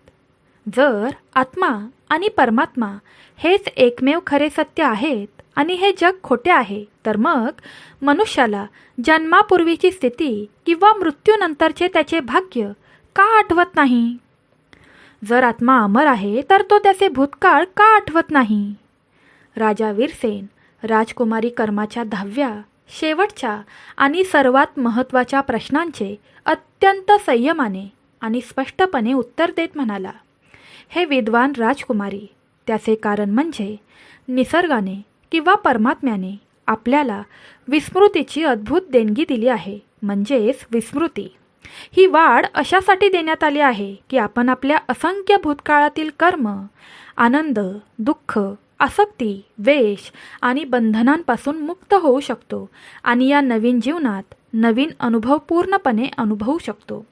जर आत्मा आणि परमात्मा हेच एकमेव खरे सत्य आहेत आणि हे जग खोटे आहे, तर मग मनुष्याला जन्मापूर्वीची स्थिती किंवा मृत्यूनंतरचे त्याचे भाग्य का आठवत नाही? जर आत्मा अमर आहे तर तो त्याचे भूतकाळ का आठवत नाही? राजा वीरसेन राजकुमारी कर्माच्या 10व्या, शेवटच्या आणि सर्वात महत्त्वाच्या प्रश्नांचे अत्यंत संयमाने आणि स्पष्टपणे उत्तर देत म्हणाला. हे विद्वान राजकुमारी, त्याचे कारण म्हणजे निसर्गाने किंवा परमात्म्याने आपल्याला विस्मृतीची अद्भुत देणगी दिली आहे, म्हणजेच विस्मृती. ही वाढ अशासाठी देण्यात आली आहे की आपण आपल्या असंख्य भूतकाळातील कर्म, आनंद, दुःख, आसक्ती, वेश आणि बंधनांपासून मुक्त होऊ शकतो आणि या नवीन जीवनात नवीन अनुभव पूर्णपणे अनुभवू शकतो,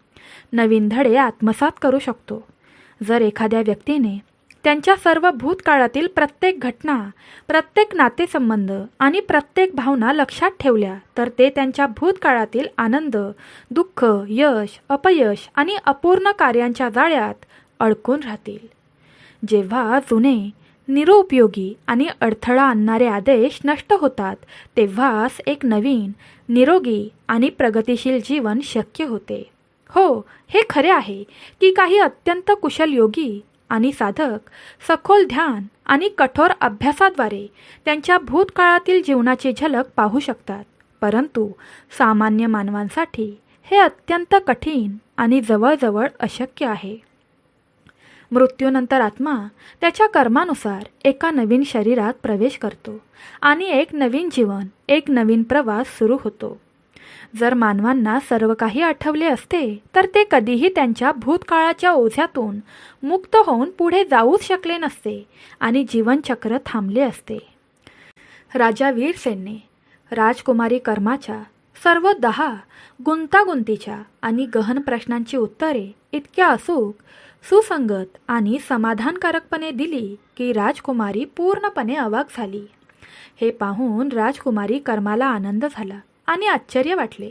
नवीन धडे आत्मसात करू शकतो. जर एखाद्या व्यक्तीने त्यांच्या सर्व भूतकाळातील प्रत्येक घटना, प्रत्येक नातेसंबंध आणि प्रत्येक भावना लक्षात ठेवल्या तर ते त्यांच्या भूतकाळातील आनंद, दुःख, यश, अपयश आणि अपूर्ण कार्यांच्या जाळ्यात अडकून राहतील. जेव्हा जुने, निरुपयोगी आणि अडथळा आणणारे आदेश नष्ट होतात तेव्हाच एक नवीन, निरोगी आणि प्रगतिशील जीवन शक्य होते. हो, हे खरे आहे की काही अत्यंत कुशल योगी आणि साधक सखोल ध्यान आणि कठोर अभ्यासाद्वारे त्यांच्या भूतकाळातील जीवनाची झलक पाहू शकतात, परंतु सामान्य मानवांसाठी हे अत्यंत कठीण आणि जवळजवळ अशक्य आहे. मृत्यूनंतर आत्मा त्याच्या कर्मानुसार एका नवीन शरीरात प्रवेश करतो आणि एक नवीन जीवन, एक नवीन प्रवास सुरू होतो. जर मानवांना सर्व काही आठवले असते तर ते कधीही त्यांच्या भूतकाळाच्या ओझ्यातून मुक्त होऊन पुढे जाऊच शकले नसते आणि जीवनचक्र थांबले असते. राजा वीरसेनने राजकुमारी कर्माच्या सर्व 10 गुंतागुंतीच्या आणि गहन प्रश्नांची उत्तरे इतक्या अचूक, सुसंगत आणि समाधानकारकपणे दिली की राजकुमारी पूर्णपणे अवाक झाली. हे पाहून राजकुमारी कर्माला आनंद झाला आणि आश्चर्य वाटले.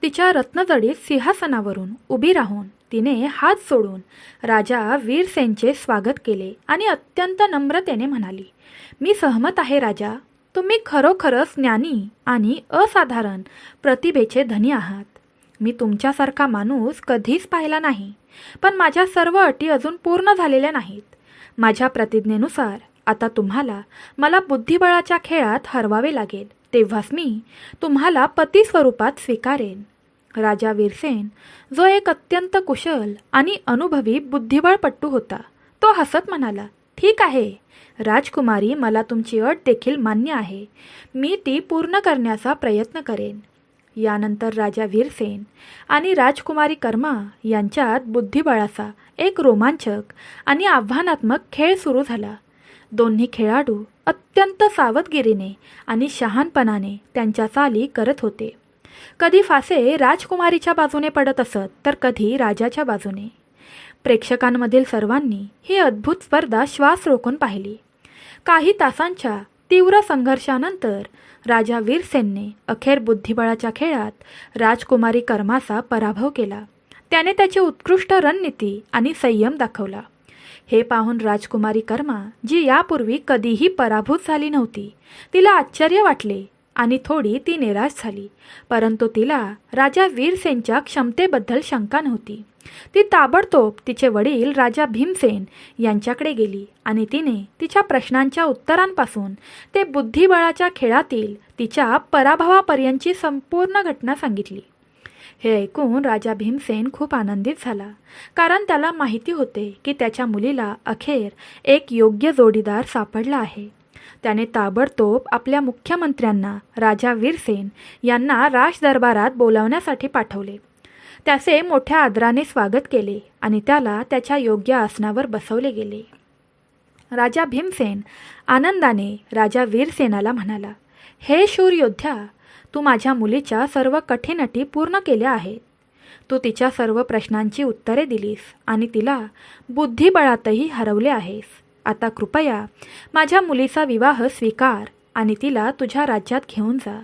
तिच्या रत्नजडित सिंहासनावरून उभी राहून तिने हात जोडून राजा वीरसेनचे स्वागत केले आणि अत्यंत नम्रतेने म्हणाली, "मी सहमत आहे राजा. तुम्ही खरोखरच ज्ञानी आणि असाधारण प्रतिभेचे धनी आहात. मी तुमच्यासारखा माणूस कधीच पाहिला नाही, पण माझ्या सर्व अटी अजून पूर्ण झालेल्या नाहीत. माझ्या प्रतिज्ञेनुसार आता तुम्हाला मला बुद्धिबळाच्या खेळात हरवावे लागेल, तेव्हाच मी तुम्हाला पती स्वरूपात स्वीकारेन." राजा वीरसेन, जो एक अत्यंत कुशल आणि अनुभवी बुद्धिबळपटू होता, तो हसत म्हणाला, "ठीक आहे राजकुमारी, मला तुमची अट देखील मान्य आहे. मी ती पूर्ण करण्याचा प्रयत्न करेन." यानंतर राजा वीरसेन आणि राजकुमारी कर्मा यांच्यात बुद्धिबळाचा एक रोमांचक आणि आव्हानात्मक खेळ सुरू झाला. दोन्ही खेळाडू अत्यंत सावधगिरीने आणि शहाणपणाने त्यांच्या चाली करत होते. कधी फासे राजकुमारीच्या बाजूने पडत असत तर कधी राजाच्या बाजूने. प्रेक्षकांमधील सर्वांनी ही अद्भुत स्पर्धा श्वास रोखून पाहिली. काही तासांच्या तीव्र संघर्षानंतर राजा वीरसेनने अखेर बुद्धिबळाच्या खेळात राजकुमारी कर्माचा पराभव केला. त्याने त्याची उत्कृष्ट रणनीती आणि संयम दाखवला. हे पाहून राजकुमारी कर्मा, जी यापूर्वी कधीही पराभूत झाली नव्हती, तिला आश्चर्य वाटले आणि थोडी ती निराश झाली. परंतु तिला राजा वीरसेनच्या क्षमतेबद्दल शंका नव्हती. ती ताबडतोब तिचे वडील राजा भीमसेन यांच्याकडे गेली आणि तिने तिच्या प्रश्नांच्या उत्तरांपासून ते बुद्धिबळाच्या खेळातील तिच्या पराभवापर्यंतची संपूर्ण घटना सांगितली. हे ऐकून राजा भीमसेन खूप आनंदित झाला, कारण त्याला माहिती होते की त्याच्या मुलीला अखेर एक योग्य जोडीदार सापडला आहे. त्याने ताबडतोब आपल्या मुख्यमंत्र्यांना राजा वीरसेन यांना राजदरबारात बोलावण्यासाठी पाठवले. त्याचे मोठ्या आदराने स्वागत केले आणि त्याला त्याच्या योग्य आसनावर बसवले गेले. राजा भीमसेन आनंदाने राजा वीरसेनाला म्हणाला, "हे शूर योद्धा, तू माझ्या मुलीच्या सर्व कठीण अटी पूर्ण केल्या आहेत. तू तिच्या सर्व प्रश्नांची उत्तरे दिलीस आणि तिला बुद्धिबळातही हरवले आहेस. आता कृपया माझ्या मुलीचा विवाह स्वीकार आणि तिला तुझ्या राज्यात घेऊन जा.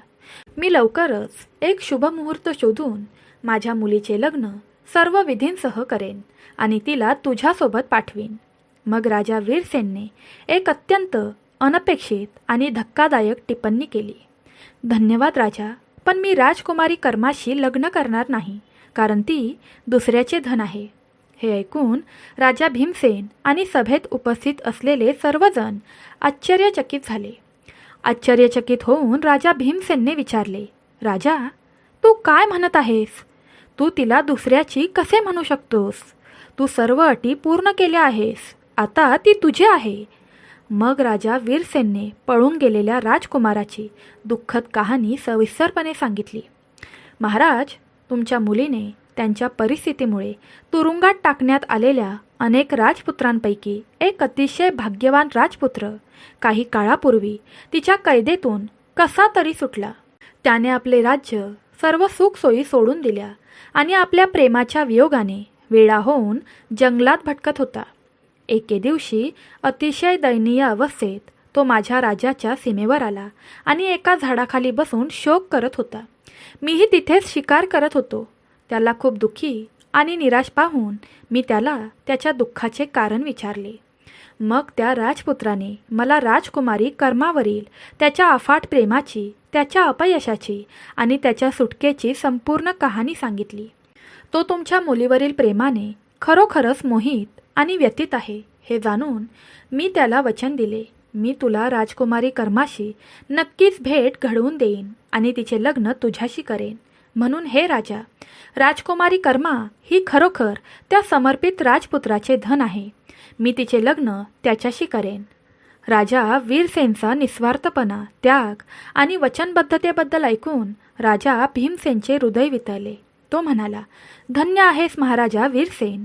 मी लवकरच एक शुभ मुहूर्त शोधून माझ्या मुलीचे लग्न सर्व विधींसह करेन आणि तिला तुझ्यासोबत पाठवीन." मग राजा वीरसेनने एक अत्यंत अनपेक्षित आणि धक्कादायक टिप्पणी केली, "धन्यवाद राजा, पण मी राजकुमारी कर्माशी लग्न करणार नाही, कारण ती दुसऱ्याचे धन आहे." हे ऐकून राजा भीमसेन आणि सभेत उपस्थित असलेले सर्वजण आश्चर्यचकित झाले. आश्चर्यचकित होऊन राजा भीमसेनने विचारले, "राजा, तू काय म्हणत आहेस? तू तिला दुसऱ्याची कसे म्हणू शकतोस? तू सर्व अटी पूर्ण केल्या आहेस. आता ती तुझी आहे." मग राजा वीरसेनने पळून गेलेल्या राजकुमाराची दुःखद कहाणी सविस्तरपणे सांगितली. "महाराज, तुमच्या मुलीने त्यांच्या परिस्थितीमुळे तुरुंगात टाकण्यात आलेल्या अनेक राजपुत्रांपैकी एक अतिशय भाग्यवान राजपुत्र काही काळापूर्वी तिच्या कैदेतून कसा तरी सुटला. त्याने आपले राज्य, सर्व सुखसोयी सोडून दिल्या आणि आपल्या प्रेमाच्या वियोगाने वेडा होऊन जंगलात भटकत होता. एके दिवशी अतिशय दयनीय अवस्थेत तो माझ्या राज्याच्या सीमेवर आला आणि एका झाडाखाली बसून शोक करत होता. मीही तिथेच शिकार करत होतो. त्याला खूप दुःखी आणि निराश पाहून मी त्याला त्याच्या दुःखाचे कारण विचारले. मग त्या राजपुत्राने मला राजकुमारी कर्मावरील त्याच्या अफाट प्रेमाची, त्याच्या अपयशाची आणि त्याच्या सुटकेची संपूर्ण कहाणी सांगितली. तो तुमच्या मुलीवरील प्रेमाने खरोखरच मोहित आणि व्यथित आहे. हे जाणून मी त्याला वचन दिले, मी तुला राजकुमारी कर्माशी नक्कीच भेट घडवून देईन आणि तिचे लग्न तुझ्याशी करेन. म्हणून हे राजा, राजकुमारी कर्मा ही खरोखर त्या समर्पित राजपुत्राचे धन आहे. मी तिचे लग्न त्याच्याशी करेन." राजा वीरसेनचा निस्वार्थपणा, त्याग आणि वचनबद्धतेबद्दल ऐकून राजा भीमसेनचे हृदय वितळले. तो म्हणाला, धन्य आहेस महाराजा वीरसेन,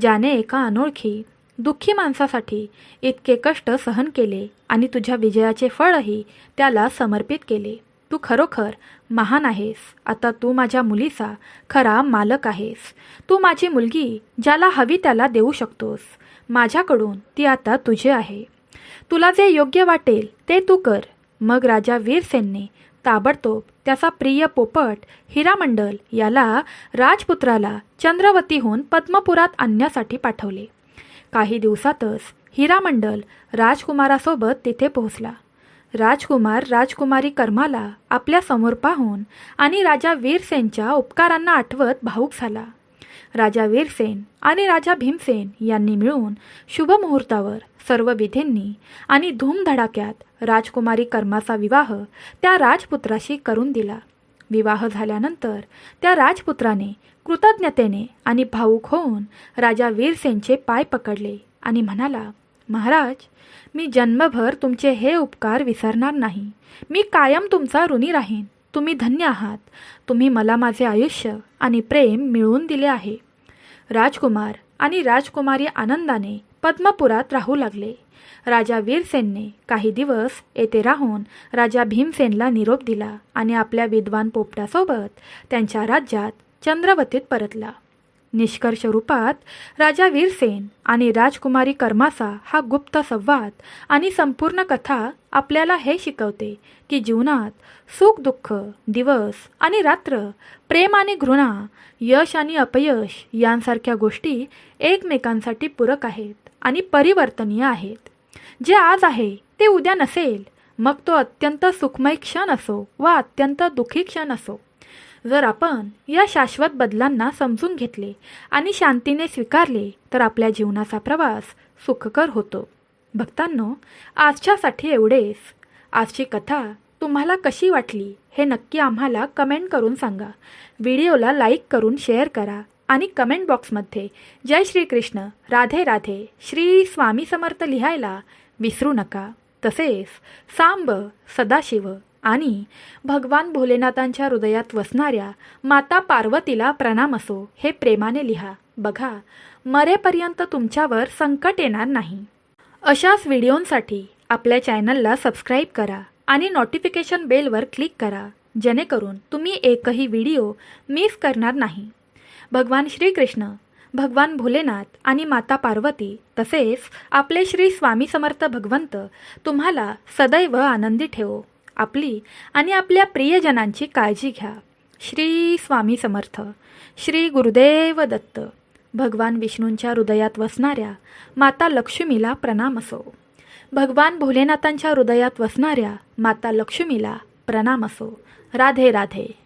ज्याने एका अनोळखी दुःखी माणसासाठी इतके कष्ट सहन केले आणि तुझ्या विजयाचे फळही त्याला समर्पित केले. तू खरोखर महान आहेस. आता तू माझ्या मुलीचा खरा मालक आहेस. तू माझी मुलगी ज्याला हवी त्याला देऊ शकतोस. माझ्याकडून ती आता तुझे आहे. तुला जे योग्य वाटेल ते तू कर. मग राजा वीरसेनने ताबडतोब त्याचा प्रिय पोपट हिरामंडल याला राजपुत्राला चंद्रवतीहून पद्मपुरात आणण्यासाठी पाठवले. काही दिवसातच हिरामंडल राजकुमारासोबत तिथे पोहोचला. राजकुमार राजकुमारी कर्माला आपल्या समोर पाहून आणि राजा वीरसेनच्या उपकारांना आठवत भावूक झाला. राजा वीरसेन आणि राजा भीमसेन यांनी मिळून शुभमुहूर्तावर सर्व विधींनी आणि धूमधडाक्यात राजकुमारी कर्माचा विवाह त्या राजपुत्राशी करून दिला. विवाह झाल्यानंतर त्या राजपुत्राने कृतज्ञतेने आणि भावूक होऊन राजा वीरसेनचे पाय पकडले आणि म्हणाला, महाराज, मी जन्मभर तुमचे हे उपकार विसरणार नाही. मी कायम तुमचा ऋणी राहीन. तुम्ही धन्य आहात. तुम्ही मला माझे आयुष्य आणि प्रेम मिळवून दिले आहे. राजकुमार आणि राजकुमारी आनंदाने पद्मपुरात राहू लागले. राजा वीरसेनने काही दिवस येथे राहून राजा भीमसेनला निरोप दिला आणि आपल्या विद्वान पोपटासोबत त्यांच्या राज्यात चंद्रवतीत परतला. निष्कर्ष रूपात राजा वीरसेन आणि राजकुमारी कर्माचा हा गुप्त संवाद आणि संपूर्ण कथा आपल्याला हे शिकवते की जीवनात सुख दुःख, दिवस आणि रात्र, प्रेम आणि घृणा, यश आणि अपयश यांसारख्या गोष्टी एकमेकांसाठी पूरक आहेत आणि परिवर्तनीय आहेत. जे आज आहे ते उद्या नसेल, मग तो अत्यंत सुखमय क्षण असो वा अत्यंत दुःखी क्षण असो. जर आपण या शाश्वत बदलांना समजून घेतले आणि शांतीने स्वीकारले तर आपल्या जीवनाचा प्रवास सुखकर होतो. भक्तांनो, आजच्यासाठी एवढेच. आजची कथा तुम्हाला कशी वाटली हे नक्की आम्हाला कमेंट करून सांगा. व्हिडिओला लाईक करून शेअर करा आणि कमेंट बॉक्समध्ये जय श्री कृष्ण, राधे राधे, श्री स्वामी समर्थ लिहायला विसरू नका. तसेच सांब, सदाशिव आणि भगवान भोलेनाथांच्या हृदयात वसणाऱ्या माता पार्वतीला प्रणाम असो हे प्रेमाने लिहा. बघा, मरेपर्यंत तुमच्यावर संकट येणार नाही. अशाच व्हिडिओंसाठी आपल्या चॅनलला सबस्क्राईब करा आणि नोटिफिकेशन बेलवर क्लिक करा, जेणेकरून तुम्ही एकही व्हिडिओ मिस करणार नाही. भगवान श्रीकृष्ण, भगवान भोलेनाथ आणि माता पार्वती तसेच आपले श्री स्वामी समर्थ भगवंत तुम्हाला सदैव आनंदी ठेवो. आपली आणि आपल्या प्रियजनांची काळजी घ्या. श्री स्वामी समर्थ. श्री गुरुदेव दत्त. भगवान विष्णूंच्या हृदयात वसणाऱ्या माता लक्ष्मीला प्रणाम असो. भगवान भोलेनाथांच्या हृदयात वसणाऱ्या माता लक्ष्मीला प्रणाम असो. राधे राधे.